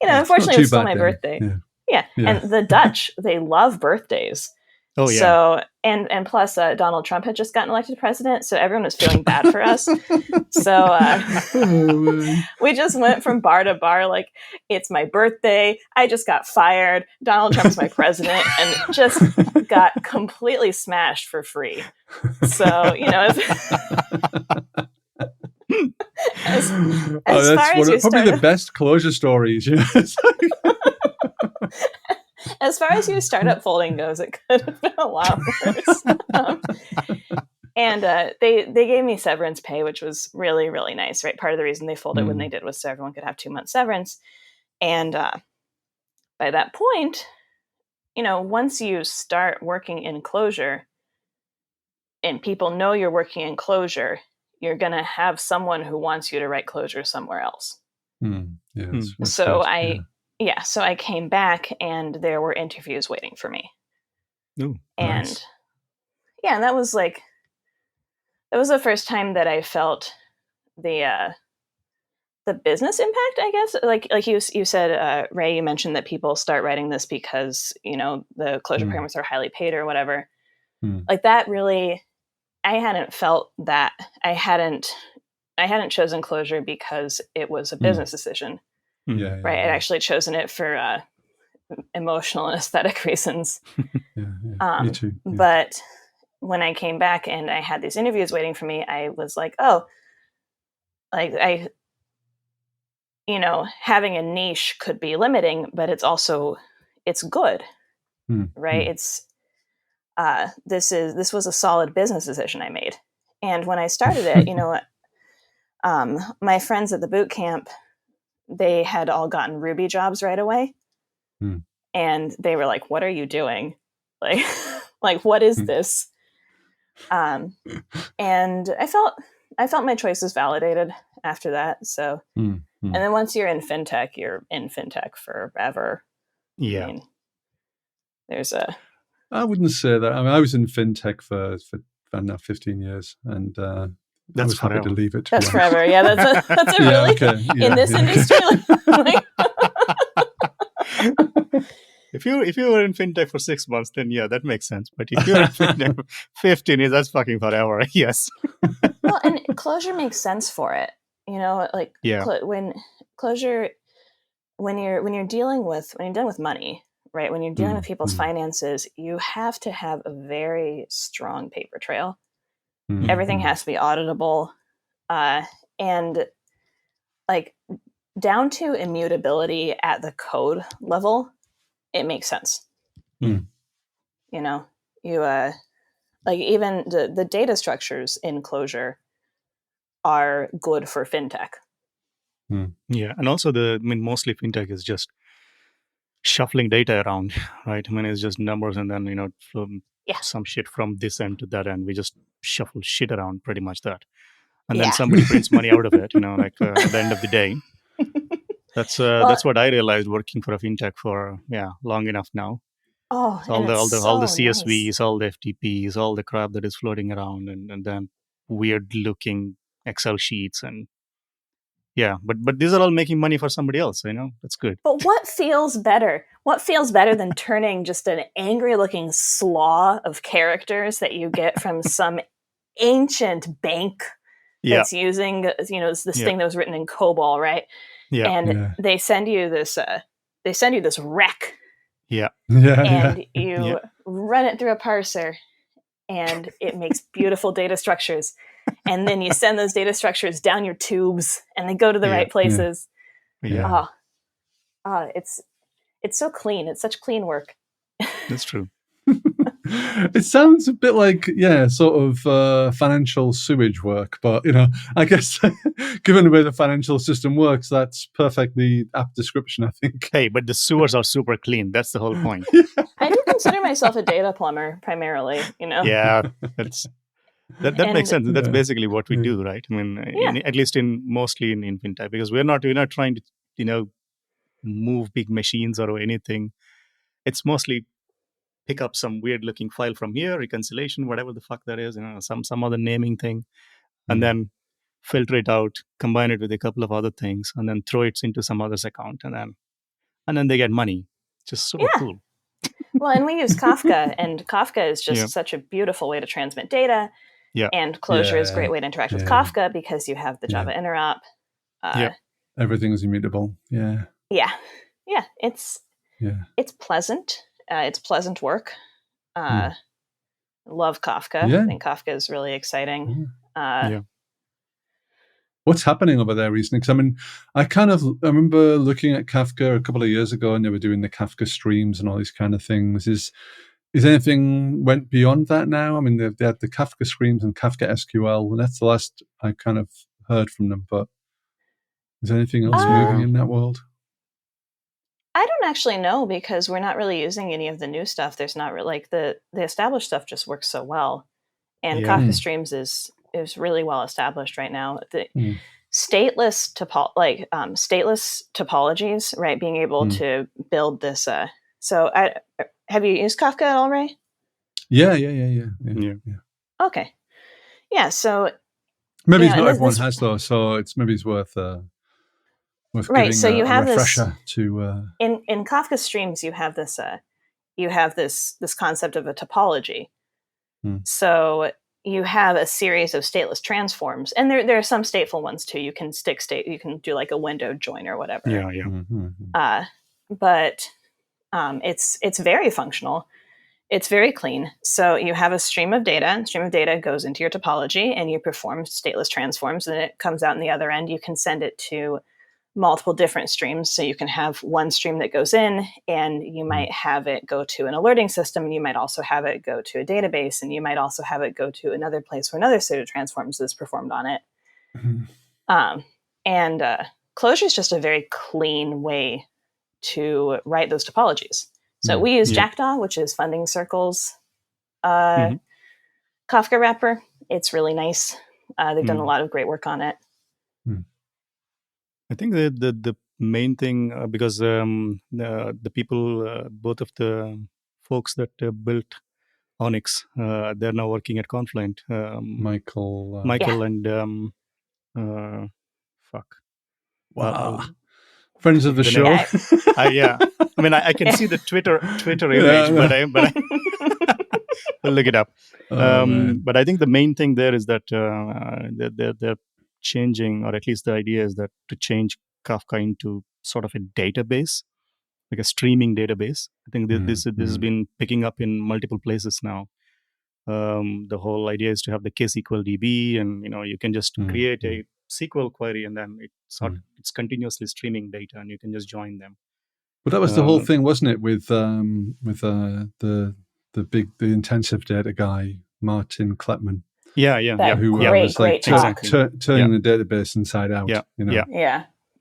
S1: Unfortunately, it was still my birthday. Yeah. And the Dutch, they love birthdays.
S3: Oh yeah.
S1: So and plus Donald Trump had just gotten elected president, so everyone was feeling bad for us. So we just went from bar to bar like, it's my birthday, I just got fired, Donald Trump's my president, and just got completely smashed for free. So, as far as
S2: probably the best Clojure stories.
S1: As far as your startup folding goes, it could have been a lot worse. And they gave me severance pay, which was really, really nice, right? Part of the reason they folded when they did was so everyone could have 2 months severance. And by that point, once you start working in Clojure and people know you're working in Clojure, you're going to have someone who wants you to write Clojure somewhere else. So I came back, and there were interviews waiting for me.
S3: Ooh,
S1: and
S3: nice.
S1: And that was the first time that I felt the business impact, I guess. Like you said, Ray, you mentioned that people start writing this because, the Clojure programmers are highly paid or whatever. Like that really, I hadn't felt that. I hadn't chosen Clojure because it was a business decision. Right. I'd actually chosen it for emotional and aesthetic reasons.
S2: Me too. Yeah.
S1: But when I came back and I had these interviews waiting for me, I was like, oh, like having a niche could be limiting, but it's good. Right. It's this was a solid business decision I made. And when I started it, my friends at the boot camp, they had all gotten Ruby jobs right away. And they were like, what are you doing? Like what is this? And I felt my choices validated after that. So, and then once you're in fintech forever.
S2: Yeah.
S1: I mean,
S2: I wouldn't say that. I mean, I was in fintech for now 15 years, and I was happy to leave it.
S1: That's forever. Yeah, that's a really in this industry.
S3: If you were in fintech for 6 months, then yeah, that makes sense. But if you're in fintech for 15 years, that's fucking forever. Yes.
S1: Well, and Clojure makes sense for it. Like
S3: Yeah.
S1: when Clojure, when you're dealing with money, right? When you're dealing with people's finances, you have to have a very strong paper trail. Everything has to be auditable, and like down to immutability at the code level, it makes sense. You like even the data structures in Clojure are good for fintech.
S3: Yeah, and also mostly fintech is just shuffling data around, right? I mean, it's just numbers, and then some shit from this end to that end. We just shuffle shit around, pretty much that, and then somebody prints money out of it. Like at the end of the day. That's what I realized working for a fintech for long enough now.
S1: Oh,
S3: so all the CSVs, nice. All the FTPs, all the crap that is floating around, and then weird looking Excel sheets, and but these are all making money for somebody else. That's good.
S1: But what feels better? What feels better than turning just an angry looking slaw of characters that you get from some ancient bank that's using this thing that was written in COBOL, right?
S3: Yeah.
S1: And they send you this rec.
S3: Yeah.
S1: And you run it through a parser, and it makes beautiful data structures. And then you send those data structures down your tubes, and they go to the right places.
S3: Yeah.
S1: It's so clean. It's such clean work.
S3: That's true.
S2: It sounds a bit like sort of financial sewage work, but I guess given the way the financial system works, that's perfectly apt description, I think.
S3: Hey, but the sewers are super clean. That's the whole point.
S1: I do consider myself a data plumber primarily.
S3: Yeah, that makes sense. That's basically what we do, right? I mean, at least mostly in fintech, because we're not trying to move big machines or anything. It's mostly pick up some weird looking file from here, reconciliation, whatever the fuck that is, some other naming thing, and then filter it out, combine it with a couple of other things, and then throw it into some other's account, and then they get money. Just super cool.
S1: Well, and we use Kafka, and Kafka is just such a beautiful way to transmit data.
S3: Yeah.
S1: And Clojure is a great way to interact with Kafka because you have the Java interop.
S2: Everything's immutable. Yeah.
S1: Yeah. It's pleasant. It's pleasant work. Love Kafka. I think Kafka is really exciting.
S2: What's happening over there recently? Because I remember looking at Kafka a couple of years ago, and they were doing the Kafka streams and all these kind of things. Is anything went beyond that now? I mean, they had the Kafka streams and Kafka SQL, and that's the last I kind of heard from them. But is anything else moving in that world?
S1: I don't actually know, because we're not really using any of the new stuff. There's not really, like the established stuff just works so well, and Kafka Streams is really well established right now. The stateless topologies, right? Being able to build this. So, have you used Kafka at all, Ray?
S2: Yeah.
S1: Okay. Yeah. So
S2: maybe not everyone has though. So it's worth.
S1: Right, so you have
S2: this
S1: to in Kafka Streams. You have this concept of a topology. So you have a series of stateless transforms, and there are some stateful ones too. You can stick state. You can do like a window join or whatever.
S3: Yeah.
S1: But it's very functional. It's very clean. So you have a stream of data. And stream of data goes into your topology, and you perform stateless transforms, and it comes out on the other end. You can send it to multiple different streams. So you can have one stream that goes in, and you might have it go to an alerting system, and you might also have it go to a database, and you might also have it go to another place where another set of transforms is performed on it. And Clojure is just a very clean way to write those topologies. So we use Jackdaw, which is Funding Circle's Kafka wrapper. It's really nice. They've done a lot of great work on it.
S3: I think the main thing, because the people, both of the folks that built Onyx, they're now working at Confluent. Michael and
S2: Wow. Friends of the show.
S1: Yeah.
S3: I mean, I can see the Twitter image, but I we'll look it up. But I think the main thing there is that they're changing, or at least the idea is that to change Kafka into sort of a database, like a streaming database. I think this has been picking up in multiple places now. The whole idea is to have the KSQL DB, and you can just create a SQL query, and then it's continuously streaming data, and you can just join them.
S2: But that was the whole thing, wasn't it? With the intensive data guy, Martin Kleppmann.
S3: Yeah.
S2: Who was like turning the database inside out.
S1: Yeah.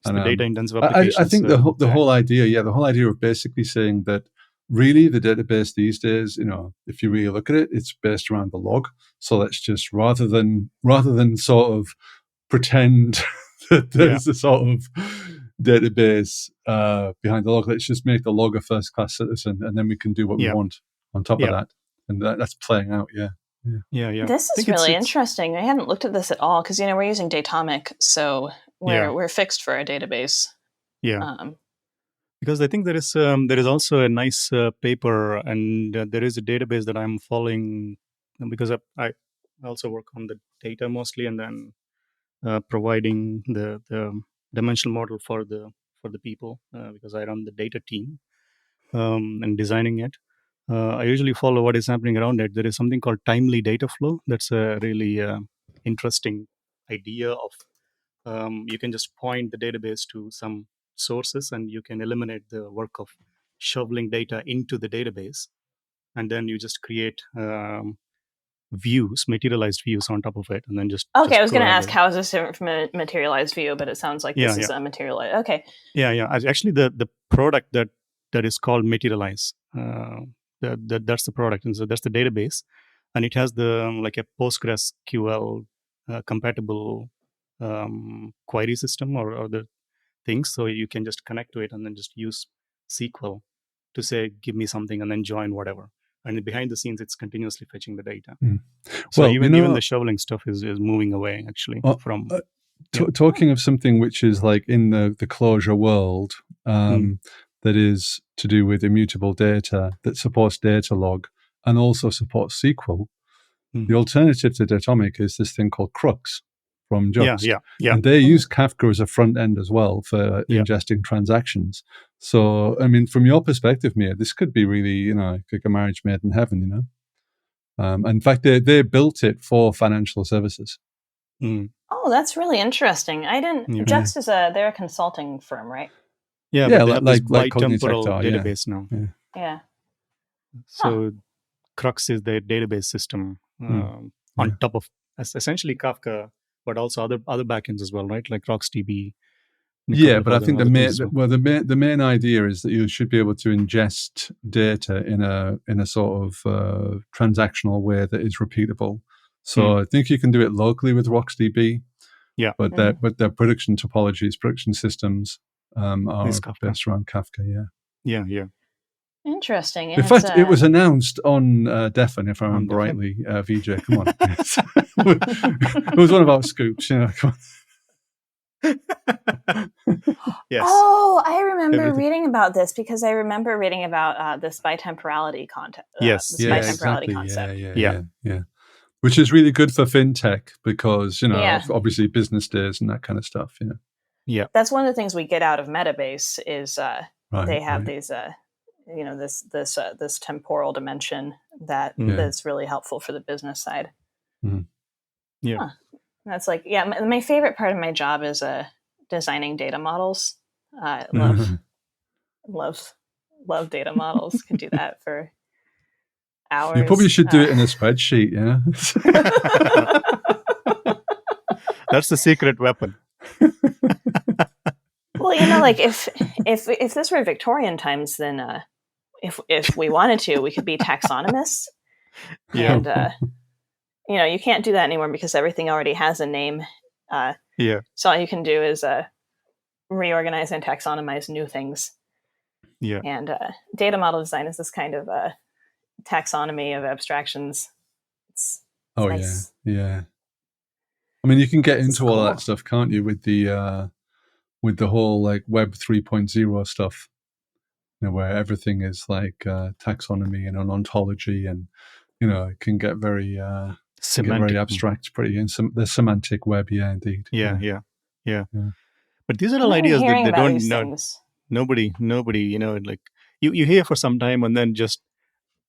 S3: It's the data intensive applications.
S2: I think the whole idea of basically saying that really the database these days, if you really look at it, it's based around the log. So let's just rather than sort of pretend that there's a sort of database behind the log, let's just make the log a first-class citizen, and then we can do what we want on top of that. And that's playing out. Yeah.
S1: This is really interesting. I hadn't looked at this at all because we're using Datomic, so we're fixed for our database.
S3: Yeah. Because I think there is also a nice paper, and there is a database that I'm following because I also work on the data mostly, and then providing the dimensional model for the people because I run the data team and designing it. I usually follow what is happening around it. There is something called timely data flow. That's a really interesting idea of you can just point the database to some sources, and you can eliminate the work of shoveling data into the database, and then you just create materialized views on top of it, and then just
S1: I was going to ask how is this different from a materialized view, but it sounds like this is a materialized. Okay.
S3: Actually the product that is called Materialize, that's the product, and so that's the database, and it has the like a PostgreSQL compatible query system or the things, so you can just connect to it and then just use SQL to say give me something and then join whatever, and behind the scenes it's continuously fetching the data. So even the shoveling stuff is moving away actually from
S2: talking of something which is like in the Clojure world, that is to do with immutable data, that supports data log and also supports SQL. The alternative to Datomic is this thing called Crux from Just. And they use Kafka as a front end as well for ingesting transactions. So, I mean, from your perspective, Mia, this could be really, like a marriage made in heaven, in fact, they built it for financial services.
S1: Oh, that's really interesting. I didn't. Just they're a consulting firm, right?
S3: Yeah, but they have this bitemporal database now.
S1: Yeah.
S3: So Crux is their database system on top of essentially Kafka, but also other backends as well, right? Like RocksDB.
S2: Yeah, but I think the main idea is that you should be able to ingest data in a sort of transactional way that is repeatable. So I think you can do it locally with RocksDB.
S3: Yeah,
S2: but their production topologies, production systems are based around Kafka.
S3: Yeah.
S1: Interesting.
S2: In fact, it was announced on Defen, if I remember rightly. VJ, come on. It was one of our scoops. Come on.
S3: Yes.
S1: Oh, I remember reading about this because I remember reading about this bitemporality concept.
S2: Concept. Yeah. Which is really good for fintech because obviously business days and that kind of stuff.
S3: Yeah.
S1: That's one of the things we get out of Metabase is they have these this temporal dimension that's really helpful for the business side.
S3: Yeah.
S1: Huh. That's like my favorite part of my job is designing data models. I love data models. Could do that for hours.
S2: You probably should do it in a spreadsheet.
S3: That's the secret weapon.
S1: Well, like if this were Victorian times, then if we wanted to, we could be taxonomists. And you can't do that anymore because everything already has a name. So all you can do is reorganize and taxonomize new things.
S3: Yeah.
S1: And data model design is this kind of taxonomy of abstractions. It's nice.
S2: Yeah. I mean, you can get into all that stuff, can't you? With the with the whole like Web 3.0 stuff, where everything is like taxonomy and an ontology, and it can get very
S3: Semantic.
S2: abstract, pretty, and the semantic web. Yeah, indeed.
S3: Yeah. But these are
S1: I'm
S3: all
S1: not
S3: ideas that
S1: hearing
S3: they
S1: about
S3: don't
S1: these
S3: know.
S1: things.
S3: Nobody, like you hear for some time, and then just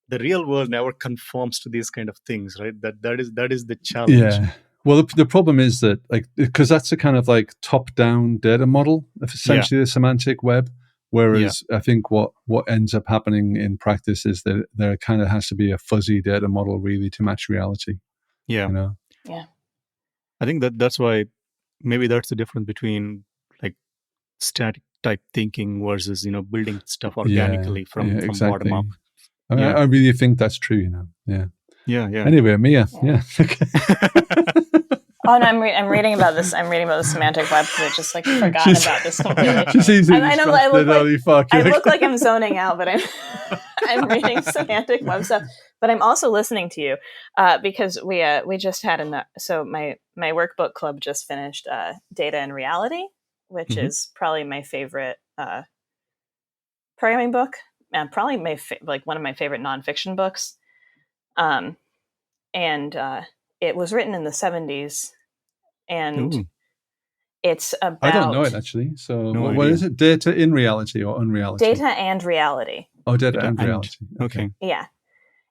S3: the real world never conforms to these kind of things, right? That is the challenge.
S2: Yeah. Well, the problem is that, like, because that's a kind of like top-down data model of essentially the semantic web. Whereas I think what ends up happening in practice is that there kind of has to be a fuzzy data model really to match reality.
S3: Yeah.
S1: Yeah.
S3: I think that's why maybe that's the difference between like static type thinking versus building stuff organically from
S2: exactly.
S3: bottom up.
S2: I really think that's true.
S3: Yeah.
S2: Anyway, Mia. Yeah.
S1: Oh no, I'm reading about this. I'm reading about the semantic web because I just like forgotten about this completely.
S2: She's easily
S1: I know I look like I'm zoning out, but I'm reading semantic web stuff. But I'm also listening to you because we just had so my workbook club just finished Data and Reality, which is probably my favorite programming book, and probably like one of my favorite nonfiction books. And it was written in the 70s. And it's about...
S2: I don't know it, actually. So what is it? Data in reality or unreality?
S1: Data and reality.
S2: Oh, data and reality.
S3: Okay.
S1: Yeah.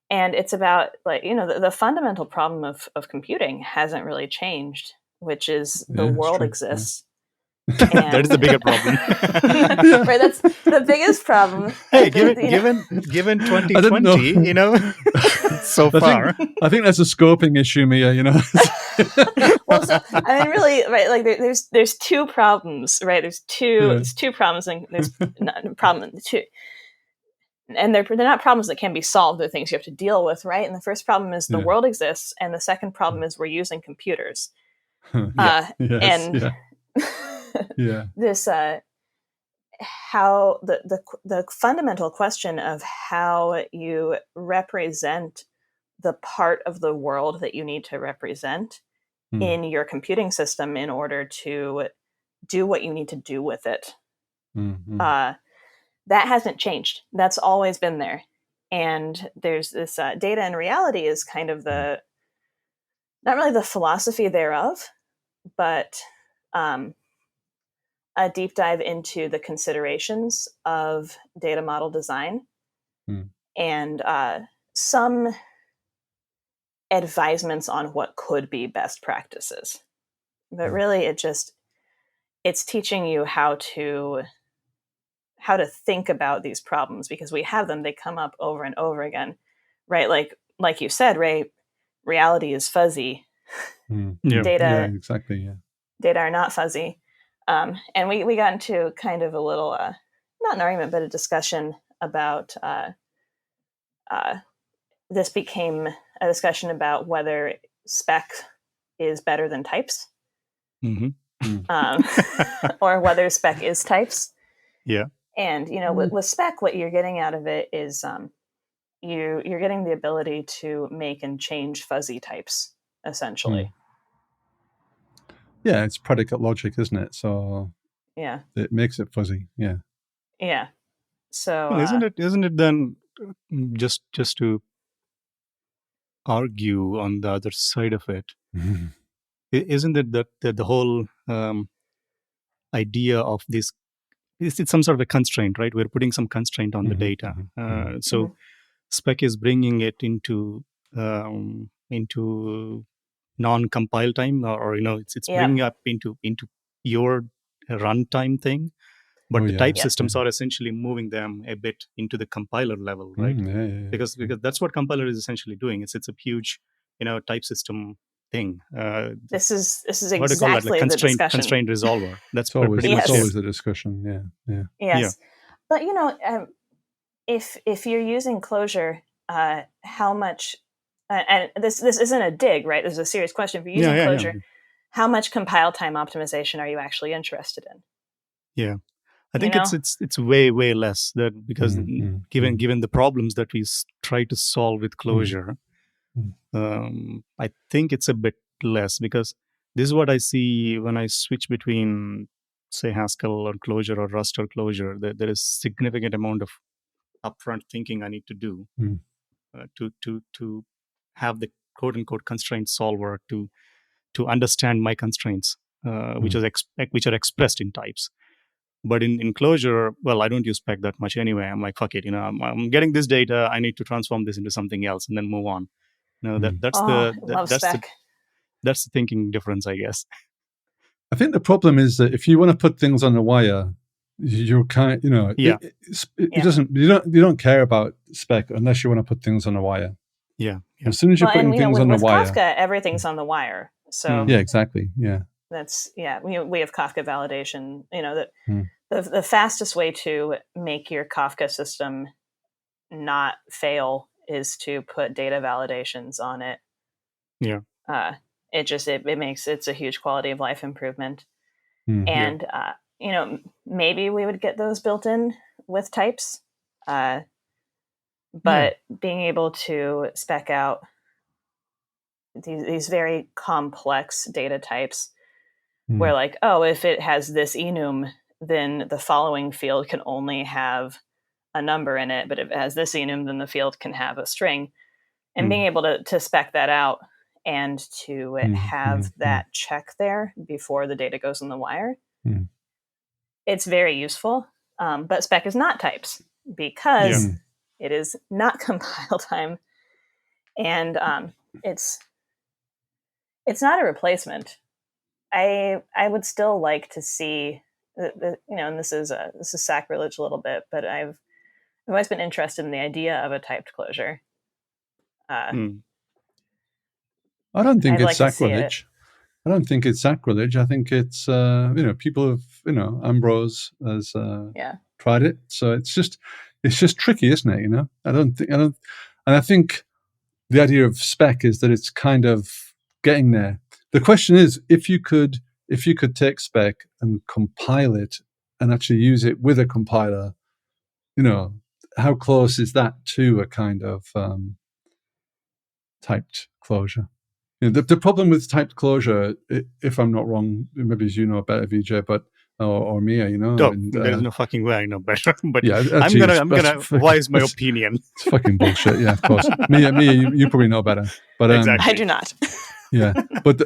S1: And it's about, like, the fundamental problem of computing hasn't really changed, which is the world exists.
S3: Yeah. That is the bigger problem.
S1: Right, that's the biggest problem.
S3: Hey, given 2020, so far.
S2: I think that's a scoping issue, Mia,
S1: Well, so, I mean, really, right, like there's two problems, right? There's two problems, and there's two, and they're not problems that can be solved. They're things you have to deal with, right? And the first problem is the world exists, and the second problem is we're using computers. This how the fundamental question of how you represent the part of the world that you need to represent in your computing system in order to do what you need to do with it. That hasn't changed. That's always been there. And there's this Data and Reality is kind of not really the philosophy thereof, but a deep dive into the considerations of data model design and some advisements on what could be best practices. But really, it's teaching you how to think about these problems, because we have them. They come up over and over again, right? Like you said, Ray, reality is fuzzy. Data,
S2: exactly. Yeah.
S1: Data are not fuzzy. And we got into kind of a little, not an argument, but a discussion about, this became a discussion about whether spec is better than types, or whether spec is types.
S3: Yeah.
S1: And, with spec, what you're getting out of it is you're getting the ability to make and change fuzzy types, essentially.
S2: Yeah, it's predicate logic, isn't it? So
S1: yeah,
S2: it makes it fuzzy. Yeah.
S1: Yeah. So
S3: well, isn't it then just to argue on the other side of it? Isn't it that the whole idea of this it's some sort of a constraint, right? We're putting some constraint on the data. So spec is bringing it into non-compile time, or it's bringing up into your runtime thing. But the type systems are essentially moving them a bit into the compiler level, right? Because that's what compiler is essentially doing. It's a huge, type system thing.
S1: This is
S3: what do you call that? Like
S1: the discussion.
S3: Constraint resolver. That's
S2: always
S3: pretty
S2: the discussion. Yeah.
S1: Yes, but if you're using Clojure, how much? And this isn't a dig, right? This is a serious question. If you're using Clojure, how much compile time optimization are you actually interested in?
S3: Yeah. I think it's way less, that because given the problems that we try to solve with Clojure, I think it's a bit less, because this is what I see when I switch between say Haskell or Clojure or Rust or Clojure, there is significant amount of upfront thinking I need to do to have the quote unquote constraint solver to understand my constraints, which are expressed in types. But in Clojure, well, I don't use spec that much anyway. I'm like, fuck it, I'm getting this data. I need to transform this into something else and then move on. That's
S1: spec.
S3: That's the thinking difference, I guess.
S2: I think the problem is that if you want to put things on the wire, you're kind, it doesn't. You don't care about spec unless you want to put things on the wire.
S3: Yeah.
S2: As soon as you're putting things on the wire,
S1: with Kafka, everything's on the wire. So
S2: yeah, exactly. Yeah,
S1: that's we have Kafka validation. The fastest way to make your Kafka system not fail is to put data validations on it.
S3: Yeah.
S1: It's a huge quality of life improvement. And maybe we would get those built in with types, but being able to spec out these very complex data types where like, if it has this enum, then the following field can only have a number in it, but if it has this enum, then the field can have a string. And being able to spec that out and to have that check there before the data goes on the wire, it's very useful. But spec is not types because it is not compile time, and it's not a replacement. I would still like to see, and this is sacrilege a little bit, but I've always been interested in the idea of a typed closure.
S2: I don't think it's sacrilege. I don't think it's sacrilege. I think it's people have Ambrose has tried it, so it's just tricky, isn't it? And I think the idea of spec is that it's kind of getting there. The question is, if you could take spec and compile it and actually use it with a compiler, how close is that to a kind of typed closure? The problem with typed closure, if I'm not wrong, maybe you know better, Vijay, but or Mia,
S3: there's no fucking way I know better. But
S2: yeah,
S3: I'm gonna voice my opinion.
S2: It's fucking bullshit. Yeah, of course. Mia, you probably know better. But
S3: exactly.
S1: I do not.
S2: Yeah, but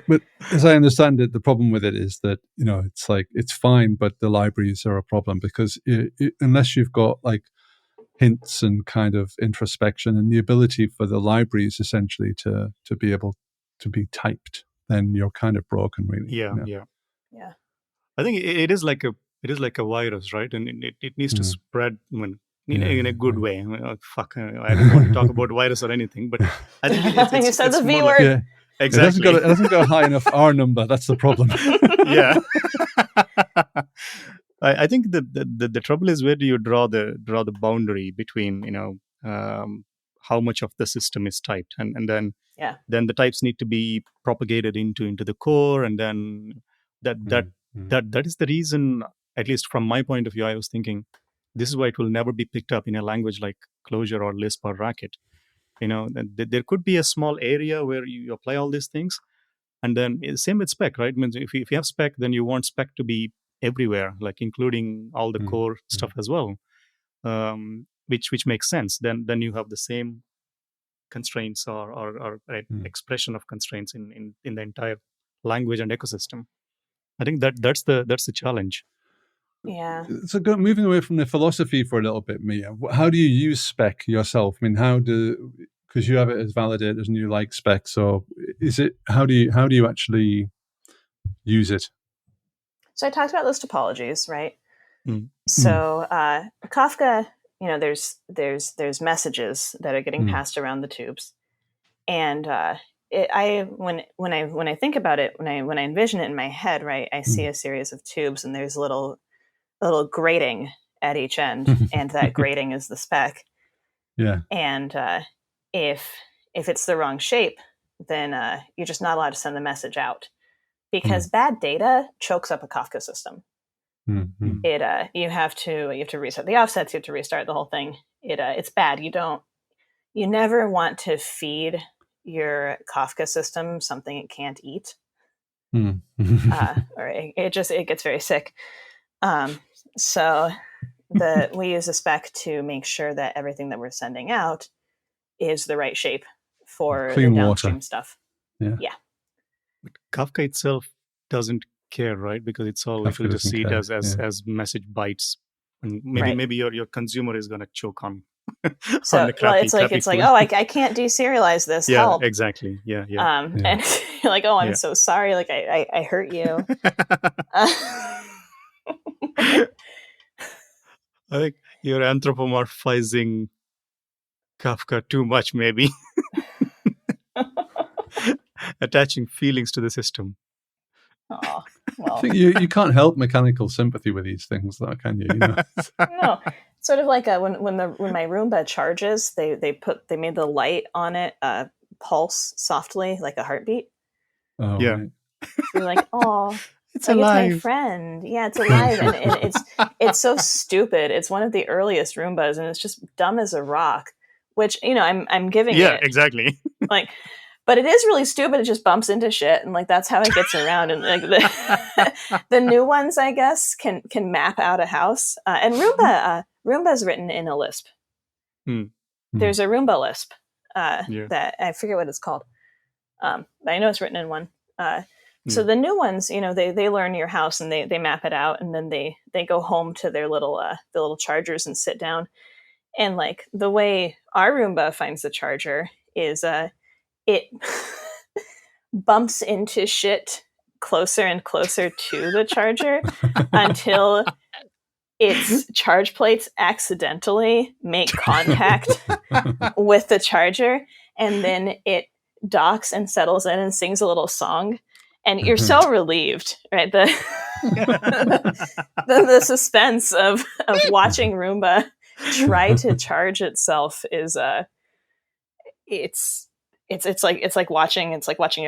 S2: as I understand it, the problem with it is that it's like it's fine, but the libraries are a problem because unless you've got like hints and kind of introspection and the ability for the libraries essentially to be able to be typed, then you're kind of broken, really.
S3: Yeah. I think it is like a virus, right? And it needs to spread in a good way. I don't want to talk about virus or anything, but I think it's
S1: you said the V word.
S2: Yeah.
S3: Exactly.
S2: It hasn't got a high enough R number. That's the problem.
S3: Yeah. I think the trouble is, where do you draw the boundary between how much of the system is typed, and then the types need to be propagated into the core, and then that is the reason, at least from my point of view, I was thinking this is why it will never be picked up in a language like Clojure or Lisp or Racket. There could be a small area where you apply all these things, and then same with spec, right? I mean, if you have spec, then you want spec to be everywhere, like including all the core stuff as well, which makes sense. Then you have the same constraints or expression of constraints in the entire language and ecosystem. I think that's the challenge.
S1: Yeah.
S2: So moving away from the philosophy for a little bit, Mia, how do you use spec yourself? I mean, because you have it as validators and you like spec, so how do you actually use it?
S1: So I talked about those topologies, right? So Kafka, there's messages that are getting passed around the tubes, and when I think about it, when I envision it in my head, right, I see a series of tubes, and there's a little grating at each end, and that grating is the spec.
S2: Yeah.
S1: And if it's the wrong shape, then you're just not allowed to send the message out, because bad data chokes up a Kafka system. You have to reset the offsets, you have to restart the whole thing. It's bad. You never want to feed your Kafka system something it can't eat, or it gets very sick. So we use a spec to make sure that everything that we're sending out is the right shape for
S2: Clean
S1: the
S2: water.
S1: downstream stuff.
S2: Yeah.
S3: But Kafka itself doesn't care, right? Because it will
S2: Kafka
S3: just
S2: doesn't
S3: see it
S2: care,
S3: as message bytes, and maybe your consumer is going to choke on
S1: So
S3: on the crappy,
S1: it's like
S3: food.
S1: oh, I can't deserialize this.
S3: Yeah,
S1: Help.
S3: exactly. Yeah.
S1: And you're like, oh, I'm so sorry. Like I hurt you.
S3: I think you're anthropomorphizing Kafka too much, maybe. Attaching feelings to the system.
S1: Oh, well.
S2: I think you can't help mechanical sympathy with these things, though, can you?
S1: No, sort of like when my Roomba charges, they made the light on it pulse softly like a heartbeat.
S2: Oh,
S3: yeah.
S2: Right.
S1: You're like, oh,
S3: it's
S1: like
S3: alive.
S1: It's my friend. Yeah, it's alive, and it's so stupid. It's one of the earliest Roombas, and it's just dumb as a rock. Which I'm giving it.
S3: Yeah, exactly.
S1: Like, but it is really stupid. It just bumps into shit, and like that's how it gets around. And like the new ones, I guess, can map out a house. And Roomba's written in a Lisp. There's a Roomba Lisp that I forget what it's called, but I know it's written in one. So the new ones, they learn your house and they map it out, and then they go home to their little the little chargers and sit down. And like the way our Roomba finds the charger is it bumps into shit closer and closer to the charger until its charge plates accidentally make contact with the charger, and then it docks and settles in and sings a little song, and you're so relieved, right? The suspense of watching Roomba try to charge itself is it's like watching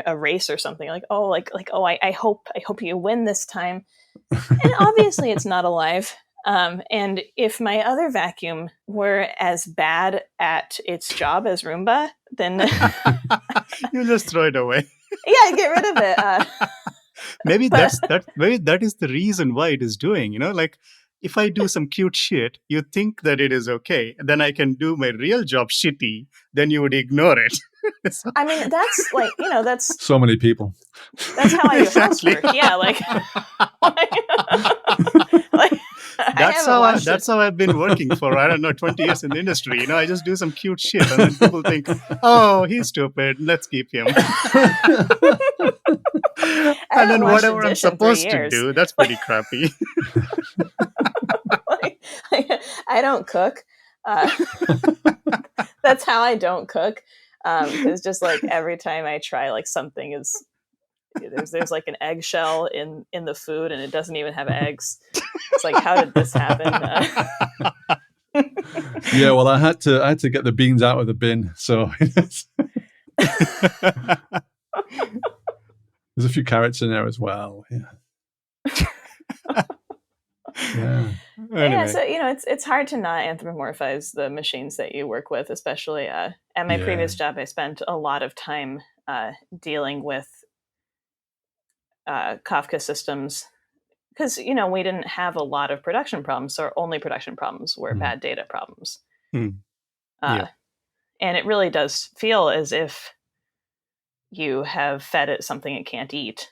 S1: a race or something. Like I hope you win this time, and obviously it's not alive. And if my other vacuum were as bad at its job as Roomba, then
S3: you just throw it away.
S1: Yeah, get rid of it.
S3: Maybe that is the reason why it is doing. Like if I do some cute shit, you think that it is okay. Then I can do my real job shitty. Then you would ignore it.
S1: I mean, that's like that's
S2: so many people.
S1: That's how I do housework. Yeah, like
S3: that's how I've been working for 20 years in the industry. I just do some cute shit, and then people think, oh, he's stupid, let's keep him. And then whatever I'm supposed to do, that's pretty crappy.
S1: I don't cook. That's how I don't cook. Because just like every time I try, like something is there's like an eggshell in the food, and it doesn't even have eggs. It's like, how did this happen?
S2: Yeah, well, I had to get the beans out of the bin, so there's a few carrots in there as well. Yeah. Yeah.
S1: Anyway. Yeah, so it's hard to not anthropomorphize the machines that you work with, especially at my previous job. I spent a lot of time dealing with Kafka systems because we didn't have a lot of production problems. So our only production problems were bad data problems. And it really does feel as if you have fed it something it can't eat.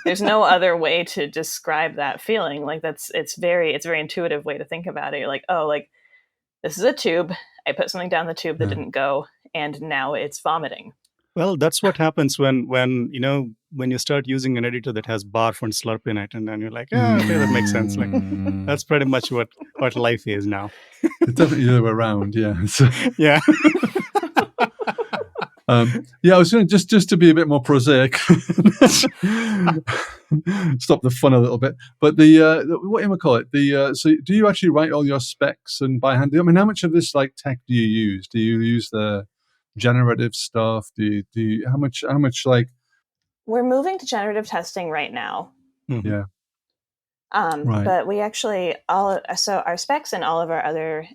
S1: There's no other way to describe that feeling. Like it's a very intuitive way to think about it. You're like, oh, like this is a tube. I put something down the tube that didn't go, and now it's vomiting.
S3: Well, that's what happens when you start using an editor that has barf and slurp in it, and then you're like, oh, okay, that makes sense. Like that's pretty much what life is now.
S2: It's definitely the other way around, yeah. So,
S3: yeah.
S2: I was going to just to be a bit more prosaic, stop the fun a little bit. But what do you call it? So do you actually write all your specs and by hand? I mean, how much of this like tech do you use? Do you use the generative stuff? Do you how much like?
S1: We're moving to generative testing right now.
S3: Mm-hmm.
S2: Yeah.
S1: Right. But we actually so our specs and all of our other,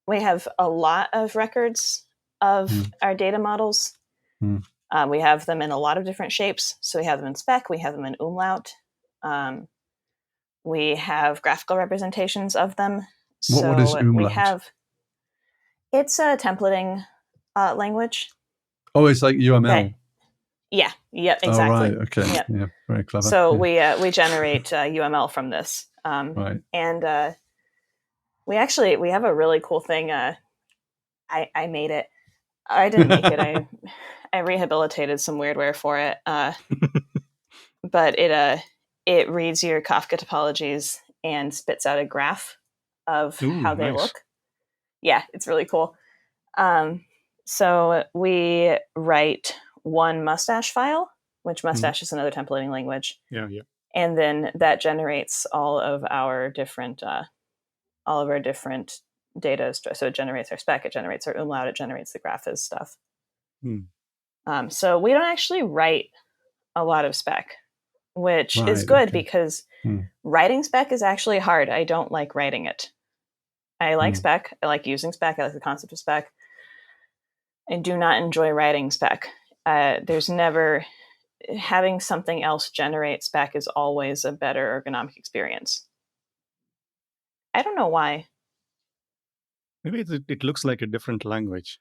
S1: we have a lot of records of our data models. We have them in a lot of different shapes. So we have them in spec, we have them in umlaut. we have graphical representations of them.
S2: What is
S1: So
S2: umlaut?
S1: It's a templating language.
S2: Oh, it's like UML.
S1: Yeah, exactly.
S2: Oh, right. Okay.
S1: Yep.
S2: Yeah, very clever.
S1: So we generate UML from this.
S2: Right.
S1: And we have a really cool thing. I made it. I didn't make it. I rehabilitated some weirdware for it. But it reads your Kafka topologies and spits out a graph of how they look. Yeah, it's really cool. So we write one mustache file, which mustache is another templating language.
S3: Yeah.
S1: And then that generates all of our different data. So it generates our spec, it generates our umlaut, it generates the graph as stuff. So we don't actually write a lot of spec, which is good because writing spec is actually hard. I don't like writing it. I like spec. I like using spec. I like the concept of spec. I do not enjoy writing spec. There's never having something else generate spec is always a better ergonomic experience. I don't know why.
S3: Maybe it looks like a different language.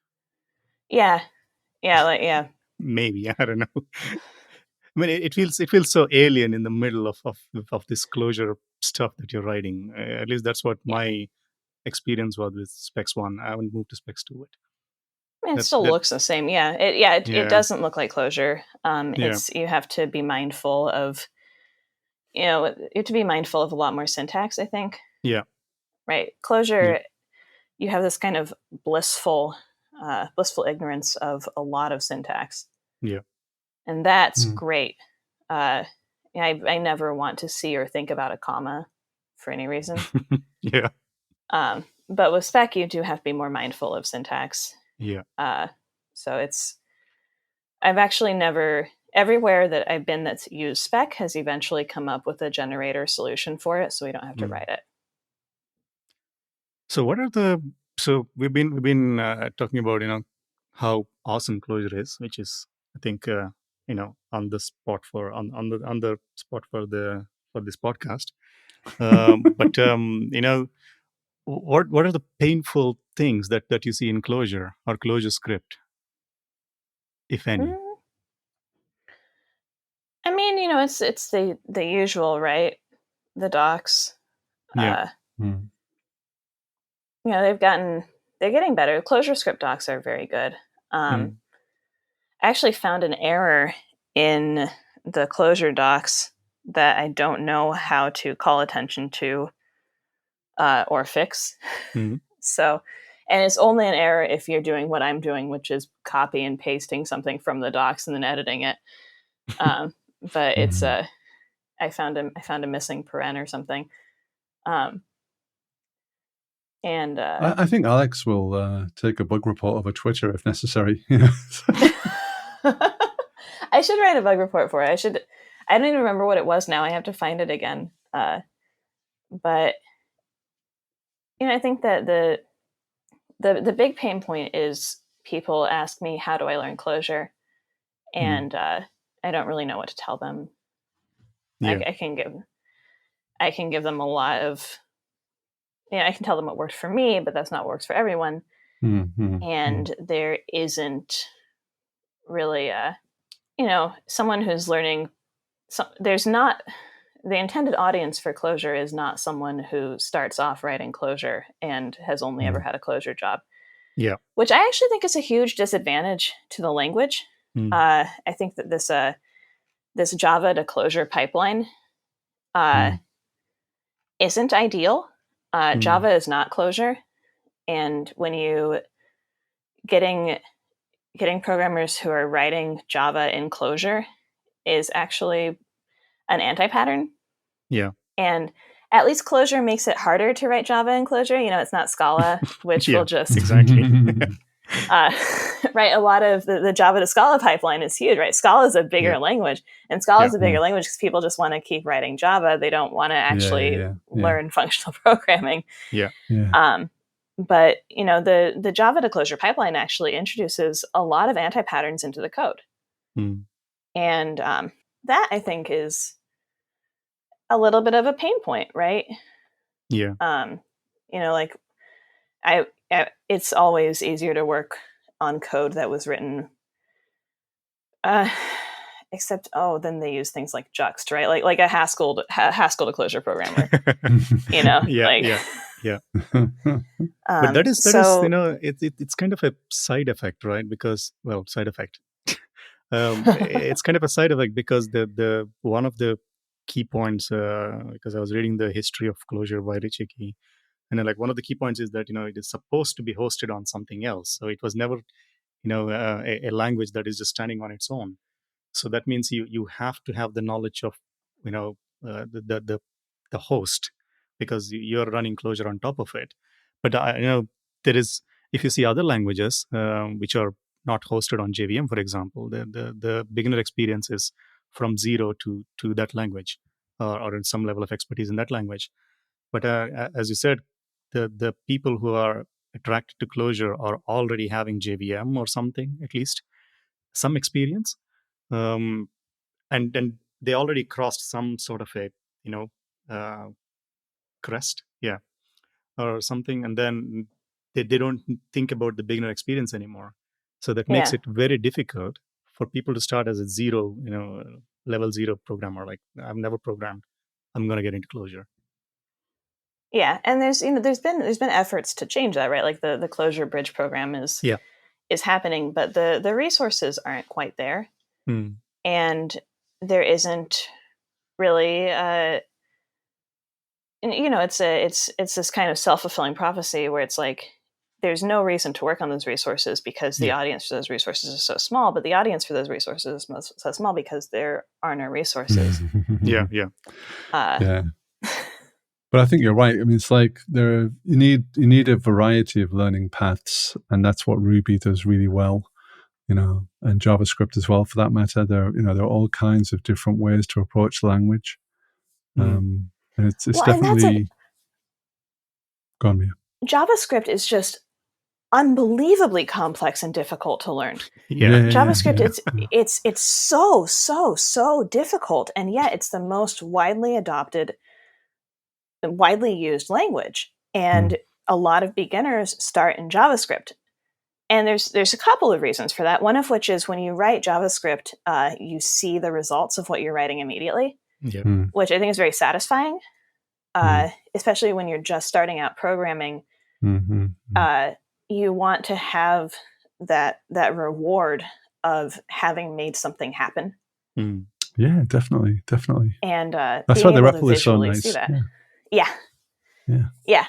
S1: Yeah.
S3: Maybe, I don't know. I mean, it feels so alien in the middle of this Clojure stuff that you're writing. At least that's what my experience was with Specs 1. I haven't moved to Specs 2 yet.
S1: I mean, it still looks the same. Yeah. It doesn't look like Clojure. You have to be mindful of, you have to be mindful of a lot more syntax, I think.
S3: Yeah.
S1: Right. Clojure, you have this kind of blissful ignorance of a lot of syntax.
S3: Yeah.
S1: And that's great. I never want to see or think about a comma for any reason.
S3: Yeah.
S1: But with spec, you do have to be more mindful of syntax.
S3: Yeah.
S1: So I've actually never, everywhere that I've been that's used spec has eventually come up with a generator solution for it, so we don't have to write it.
S3: So so we've been talking about, how awesome Clojure is, which is, I think, on the spot on the spot for this podcast. But what are the painful things that you see in Clojure or Clojure script, if any?
S1: I mean, it's the usual, right? The docs.
S3: Yeah.
S1: They're getting better. Clojure script docs are very good. I actually found an error in the Clojure docs that I don't know how to call attention to or fix. So, and it's only an error if you're doing what I'm doing, which is copy and pasting something from the docs and then editing it. But it's I found a missing paren or something. And
S2: I think Alex will take a bug report over Twitter if necessary.
S1: I should write a bug report for it. I don't even remember what it was now. I have to find it again. But I think that the big pain point is people ask me, how do I learn Clojure? And I don't really know what to tell them. Yeah. I can give them a lot of, I can tell them what worked for me, but that's not what works for everyone. And there isn't really someone who's learning. There's not, the intended audience for Clojure is not someone who starts off writing Clojure and has only ever had a Clojure job.
S3: Yeah.
S1: Which I actually think is a huge disadvantage to the language. I think that this Java to Clojure pipeline isn't ideal. Java is not Clojure. And when you getting programmers who are writing Java in Clojure is actually an anti-pattern.
S3: Yeah.
S1: And at least Clojure makes it harder to write Java in Clojure. It's not Scala, which will just
S3: exactly
S1: right. A lot of the Java to Scala pipeline is huge, right? Scala is a bigger language, and Scala is a bigger language because people just want to keep writing Java. They don't want to actually learn functional programming.
S3: Yeah.
S1: But the Java to Clojure pipeline actually introduces a lot of anti-patterns into the code, and that I think is a little bit of a pain point, right?
S3: Yeah.
S1: Like it's always easier to work on code that was written, except then they use things like Juxt, right? Like a Haskell to Clojure programmer,
S3: Yeah. But that is it's kind of a side effect, right? Because side effect. It's kind of a side effect because the one of the key points, because I was reading the history of Clojure by Richiki, and like one of the key points is that it is supposed to be hosted on something else, so it was never a language that is just standing on its own. So that means you have to have the knowledge of the host, because you're running Clojure on top of it. But there is, if you see other languages which are not hosted on JVM, for example, the beginner experience is from zero to that language, or in some level of expertise in that language. But as you said, the people who are attracted to Clojure are already having JVM or something, at least some experience, and they already crossed some sort of a uh, crest, or something, and then they don't think about the beginner experience anymore. So that makes it very difficult for people to start as a zero, level zero programmer. Like, I've never programmed, I'm going to get into Clojure.
S1: Yeah, and there's been efforts to change that, right? Like the Clojure Bridge program is happening, but the resources aren't quite there, and there isn't really it's this kind of self-fulfilling prophecy where it's like there's no reason to work on those resources because the audience for those resources is so small, but the audience for those resources is so small because there are no resources.
S3: Yeah.
S2: But I think you're right. I mean, it's like you need a variety of learning paths, and that's what Ruby does really well, and JavaScript as well, for that matter. There are all kinds of different ways to approach the language, and it's definitely. Go on, Mia.
S1: JavaScript is just unbelievably complex and difficult to learn.
S2: JavaScript,
S1: it's so difficult, and yet it's the most widely adopted, widely used language, and a lot of beginners start in JavaScript. And there's a couple of reasons for that. One of which is when you write JavaScript, you see the results of what you're writing immediately, which I think is very satisfying, especially when you're just starting out programming. You want to have that reward of having made something happen.
S2: Yeah, definitely.
S1: And
S2: that's why the REPL is so nice.
S1: Yeah.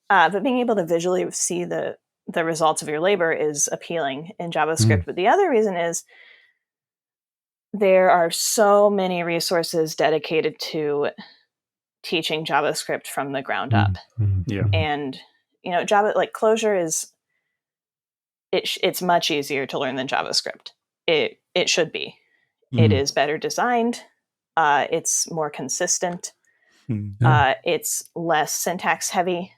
S1: But being able to visually see the results of your labor is appealing in JavaScript. But the other reason is there are so many resources dedicated to teaching JavaScript from the ground up. And Java, like Clojure, is it's much easier to learn than JavaScript. It should be. It is better designed. It's more consistent. It's less syntax heavy.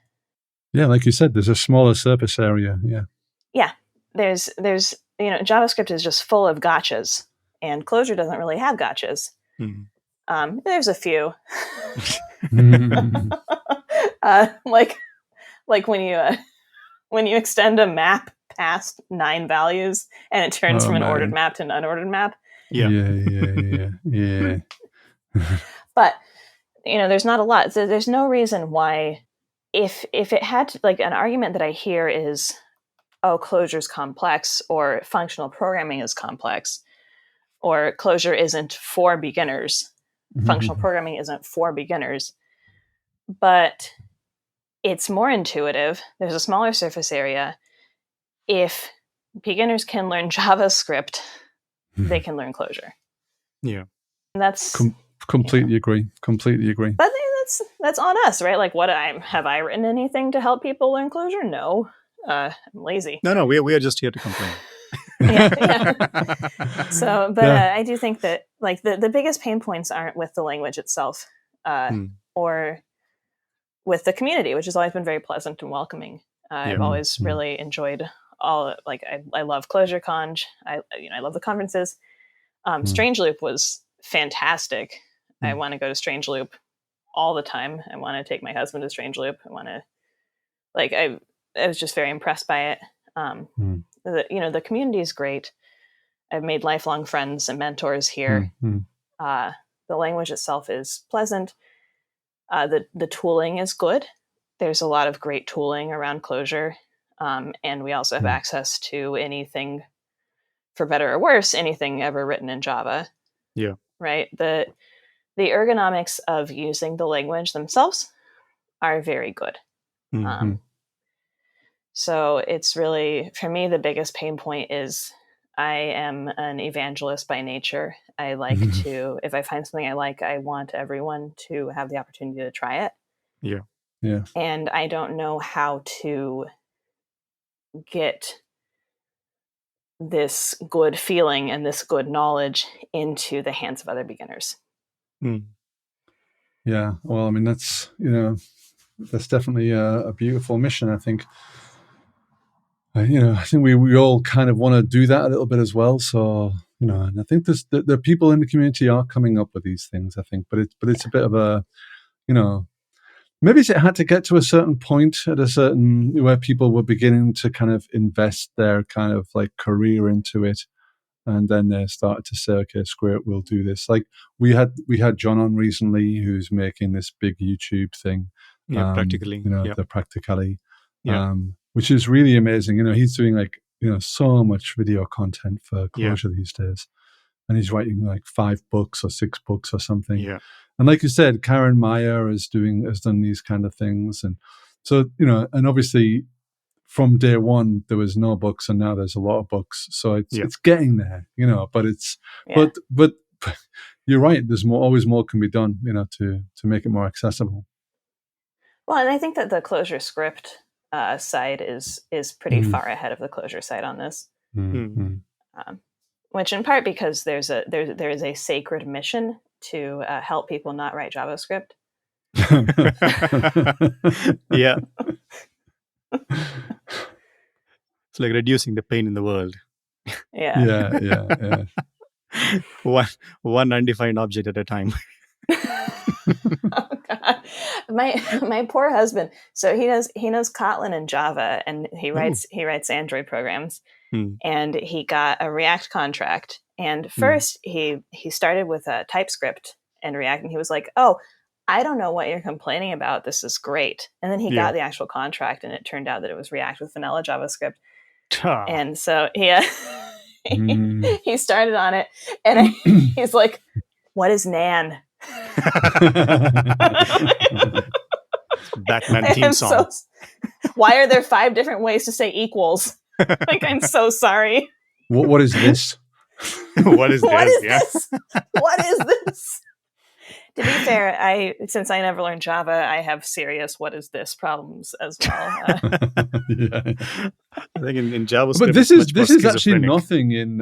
S2: Yeah, like you said, there's a smaller surface area.
S1: Yeah. There's JavaScript is just full of gotchas, and Clojure doesn't really have gotchas. There's a few. Like when you extend a map past 9 values and it turns from an ordered map to an unordered map.
S2: Yeah.
S1: But there's not a lot. There's no reason why, if it had to, like, an argument that I hear is, Clojure's complex, or functional programming is complex, or Clojure isn't for beginners. Functional programming isn't for beginners, but it's more intuitive. There's a smaller surface area. If beginners can learn JavaScript, they can learn Clojure.
S3: Yeah.
S1: And that's
S2: completely agree.
S1: But that's on us, right? Like, have I written anything to help people learn Clojure? No. I'm lazy.
S3: No, we are just here to complain.
S1: So, but I do think that, like, the biggest pain points aren't with the language itself, or with the community, which has always been very pleasant and welcoming. I've always really enjoyed I love Clojure Conj. I love the conferences. Strange Loop was fantastic. I want to go to Strange Loop all the time. I want to take my husband to Strange Loop. I want to, like, I was just very impressed by it. The community is great. I've made lifelong friends and mentors here. The language itself is pleasant. The tooling is good. There's a lot of great tooling around Clojure. And we also have access to anything, for better or worse, anything ever written in Java.
S3: Yeah.
S1: Right? The ergonomics of using the language themselves are very good. So it's really, for me, the biggest pain point is I am an evangelist by nature. I like to, if I find something I like, I want everyone to have the opportunity to try it.
S3: Yeah.
S2: Yeah.
S1: And I don't know how to get this good feeling and this good knowledge into the hands of other beginners.
S2: Yeah. Well, I mean, that's definitely a beautiful mission, I think. I think we all kind of want to do that a little bit as well. So, and I think the people in the community are coming up with these things, I think, but it's a bit of a, maybe it had to get to a certain point where people were beginning to kind of invest their kind of like career into it. And then they started to say, okay, screw it, we'll do this. Like we had John on recently, who's making this big YouTube thing.
S3: Yeah, practically.
S2: The Practically.
S3: Yeah.
S2: Which is really amazing. He's doing like, so much video content for Clojure these days. And he's writing like 5 books or 6 books or something.
S3: Yeah.
S2: And like you said, Karen Meyer has done these kind of things. And so, and obviously from day one, there was no books and now there's a lot of books. So it's getting there, but but you're right. There's always more can be done, to make it more accessible.
S1: Well, and I think that the Clojure script side is pretty far ahead of the Clojure side on this, which in part because there is a sacred mission to help people not write JavaScript.
S3: Yeah, it's like reducing the pain in the world.
S2: Yeah.
S3: One undefined object at a time.
S1: Oh God. My poor husband. So he knows Kotlin and Java, and he writes Android programs. And he got a React contract. And first he started with a TypeScript and React, and he was like, "Oh, I don't know what you're complaining about. This is great." And then he got the actual contract, and it turned out that it was React with vanilla JavaScript. And so he started on it, and he's like, "What is nan?"
S3: Batman theme song.
S1: Why are there 5 different ways to say equals? Like, I'm so sorry.
S2: What is this?
S3: What is this?
S1: This? What is this? To be fair, since I never learned Java, I have serious "what is this" problems as well.
S3: I think in JavaScript,
S2: but this is actually nothing in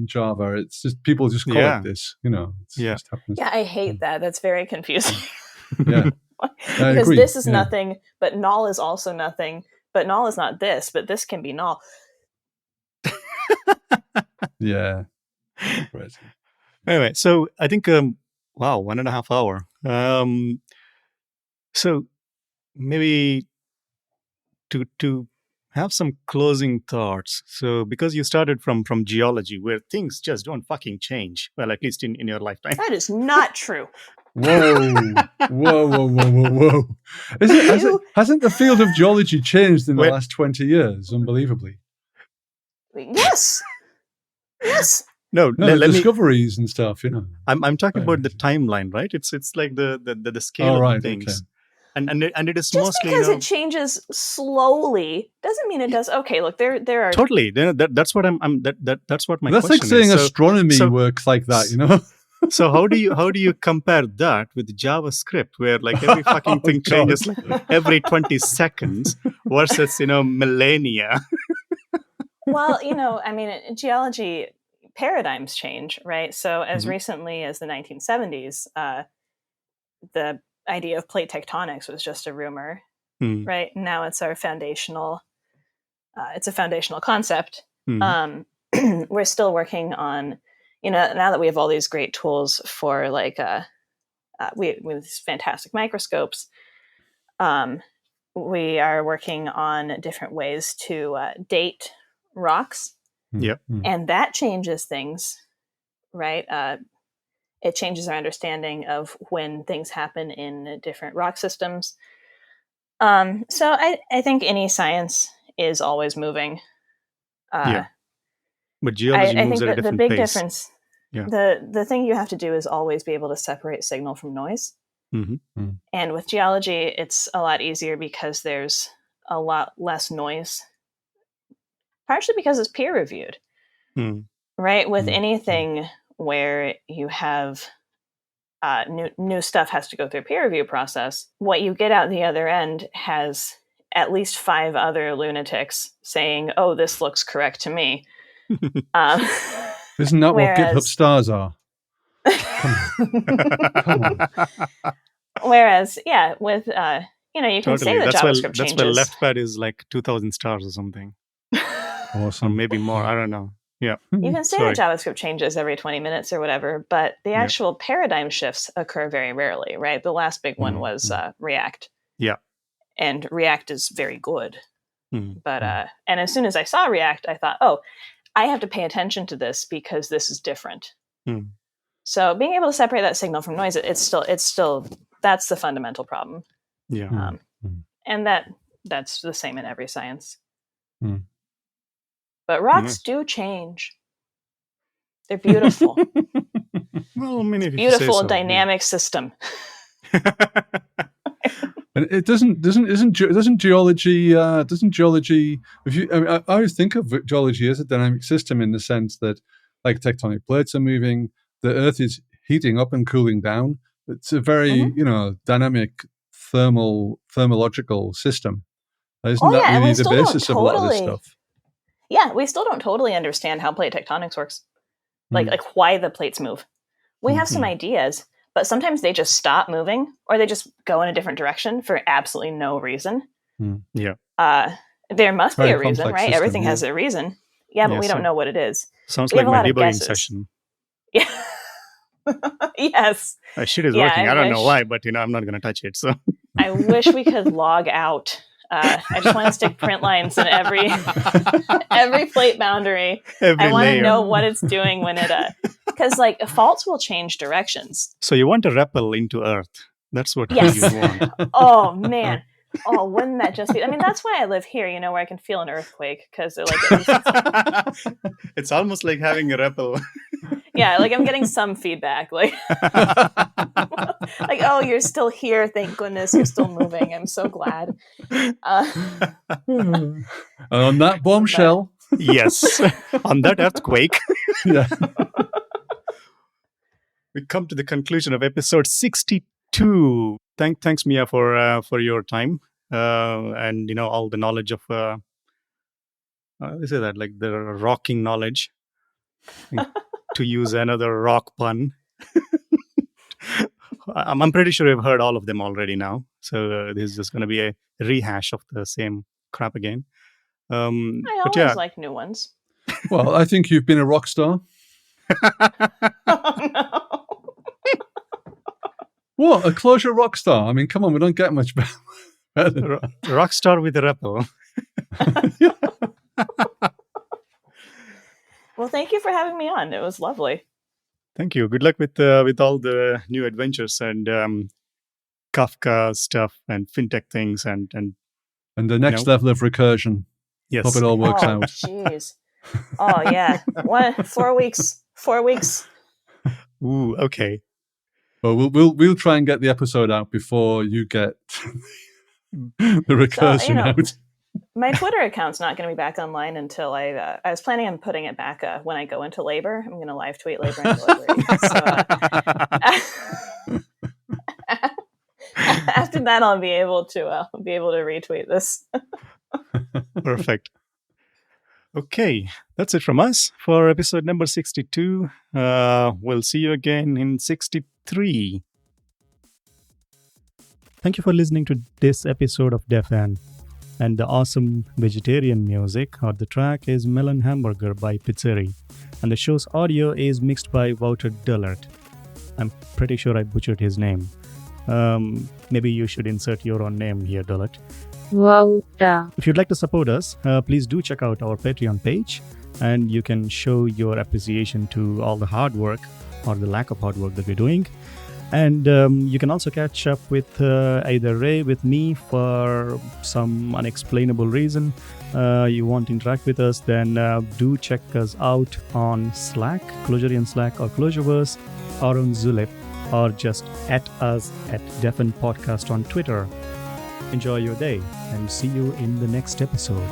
S2: Java. It's just people just call it this. Just happens.
S1: Yeah, I hate that. That's very confusing.
S2: Yeah,
S1: because this is nothing, but null is also nothing. But null is not this, but this can be null.
S2: Yeah.
S3: Anyway, so I think 1.5 hour. So maybe to have some closing thoughts. So because you started from geology, where things just don't fucking change. Well, at least in your lifetime.
S1: That is not true.
S2: Whoa. Hasn't the field of geology changed in the last 20 years, unbelievably?
S1: Yes.
S2: No, discoveries and stuff,
S3: I'm talking about the timeline, right? It's like the scale of things. Okay. And it is
S1: just
S3: mostly
S1: because it changes slowly doesn't mean it does. Okay, look, there are
S3: totally. That's what that's what my
S2: that's
S3: question
S2: like saying
S3: is.
S2: Astronomy works like that,
S3: So how do you compare that with JavaScript, where like every fucking thing changes like every 20 seconds versus millennia?
S1: Well, I mean, geology paradigms change, right? So as recently as the 1970s, the idea of plate tectonics was just a rumor, right? Now it's our foundational. It's a foundational concept. We're still working on, now that we have all these great tools for like with these fantastic microscopes. We are working on different ways to date rocks.
S3: Yep.
S1: And that changes things, right? It changes our understanding of when things happen in different rock systems. So I think any science is always moving.
S3: Yeah. But geology
S1: I
S3: moves
S1: think
S3: at a
S1: that the
S3: different
S1: big
S3: pace.
S1: difference,
S3: Yeah.
S1: the thing you have to do is always be able to separate signal from noise.
S3: Mm-hmm.
S1: And with geology, it's a lot easier because there's a lot less noise, partially because it's peer reviewed, right? With anything where you have new stuff has to go through a peer review process, what you get out the other end has at least 5 other lunatics saying, "Oh, this looks correct to me."
S2: Isn't that what GitHub stars are? Come on.
S1: Whereas, yeah, with you can say that JavaScript changes.
S3: That's why LeftPad is like 2,000 stars or something.
S2: Awesome.
S3: Or maybe more. I don't know. Yeah.
S1: You can say that JavaScript changes every 20 minutes or whatever, but the actual paradigm shifts occur very rarely, right? The last big one was React.
S3: Yeah.
S1: And React is very good. But and as soon as I saw React, I thought, oh, I have to pay attention to this because this is different. So being able to separate that signal from noise, it's still that's the fundamental problem.
S3: Yeah.
S1: And that's the same in every science. But rocks do change. They're beautiful.
S3: Well, I mean, if
S1: beautiful
S3: you say so,
S1: dynamic system.
S2: And it doesn't geology if you I always think of geology as a dynamic system in the sense that like tectonic plates are moving, the earth is heating up and cooling down. It's a very dynamic thermological system. Isn't that really the basis of a lot of this stuff?
S1: Yeah, we still don't totally understand how plate tectonics works. Like why the plates move. We have some ideas, but sometimes they just stop moving or they just go in a different direction for absolutely no reason.
S3: Yeah.
S1: There must be a reason, right?
S2: System,
S1: everything has a reason. Yeah, but we don't know what it is.
S3: Sounds like my debugging session.
S1: Yeah. Yes.
S3: Shit is working. I don't know why, but I'm not going to touch it. So
S1: I wish we could log out. I just want to stick print lines in every plate boundary. I want to know what it's doing when it because like faults will change directions.
S3: So you want to repel into Earth. That's what you want.
S1: Oh man. Oh, wouldn't that just be? I mean, that's why I live here. Where I can feel an earthquake because they're like.
S3: It's almost like having a repel.
S1: Yeah, like I'm getting some feedback, like, like, oh, you're still here. Thank goodness you're still moving. I'm so glad.
S2: On that bombshell.
S3: Yes, on that earthquake.
S2: Yeah.
S3: We come to the conclusion of episode 62. Thanks, Mia, for your time and all the knowledge of. They say that like the rocking knowledge. To use another rock pun. I'm pretty sure you've heard all of them already now. So this is just going to be a rehash of the same crap again.
S1: I always like new ones.
S2: Well, I think you've been a rock star.
S1: Oh, no.
S2: What? A Clojure rock star? I mean, come on, we don't get much better.
S3: Rock star with a repel.
S1: Well, thank you for having me on. It was lovely.
S3: Thank you. Good luck with all the new adventures and Kafka stuff and fintech things and
S2: the next level of recursion.
S3: Yes.
S2: Hope it all works out.
S1: Jeez. Oh yeah. 4 weeks. 4 weeks.
S3: Ooh. Okay.
S2: Well, we'll try and get the episode out before you get the recursion out.
S1: My Twitter account's not going to be back online until I was planning on putting it back when I go into labor. I'm going to live tweet labor and delivery. After that, I'll be able to retweet this.
S3: Perfect. Okay, that's it from us for episode number 62. We'll see you again in 63. Thank you for listening to this episode of DefN. And the awesome vegetarian music or the track is Melon Hamburger by Pizzeri. And the show's audio is mixed by Wouter Dullert. I'm pretty sure I butchered his name. Maybe you should insert your own name here, Dolat.
S4: Wouter.
S3: If you'd like to support us, please do check out our Patreon page, and you can show your appreciation to all the hard work or the lack of hard work that we're doing. And you can also catch up with either Ray with me for some unexplainable reason. You want to interact with us, then do check us out on Slack, Clojurian Slack or Clojureverse, or on Zulip, or just at us at Defen Podcast on Twitter. Enjoy your day and see you in the next episode.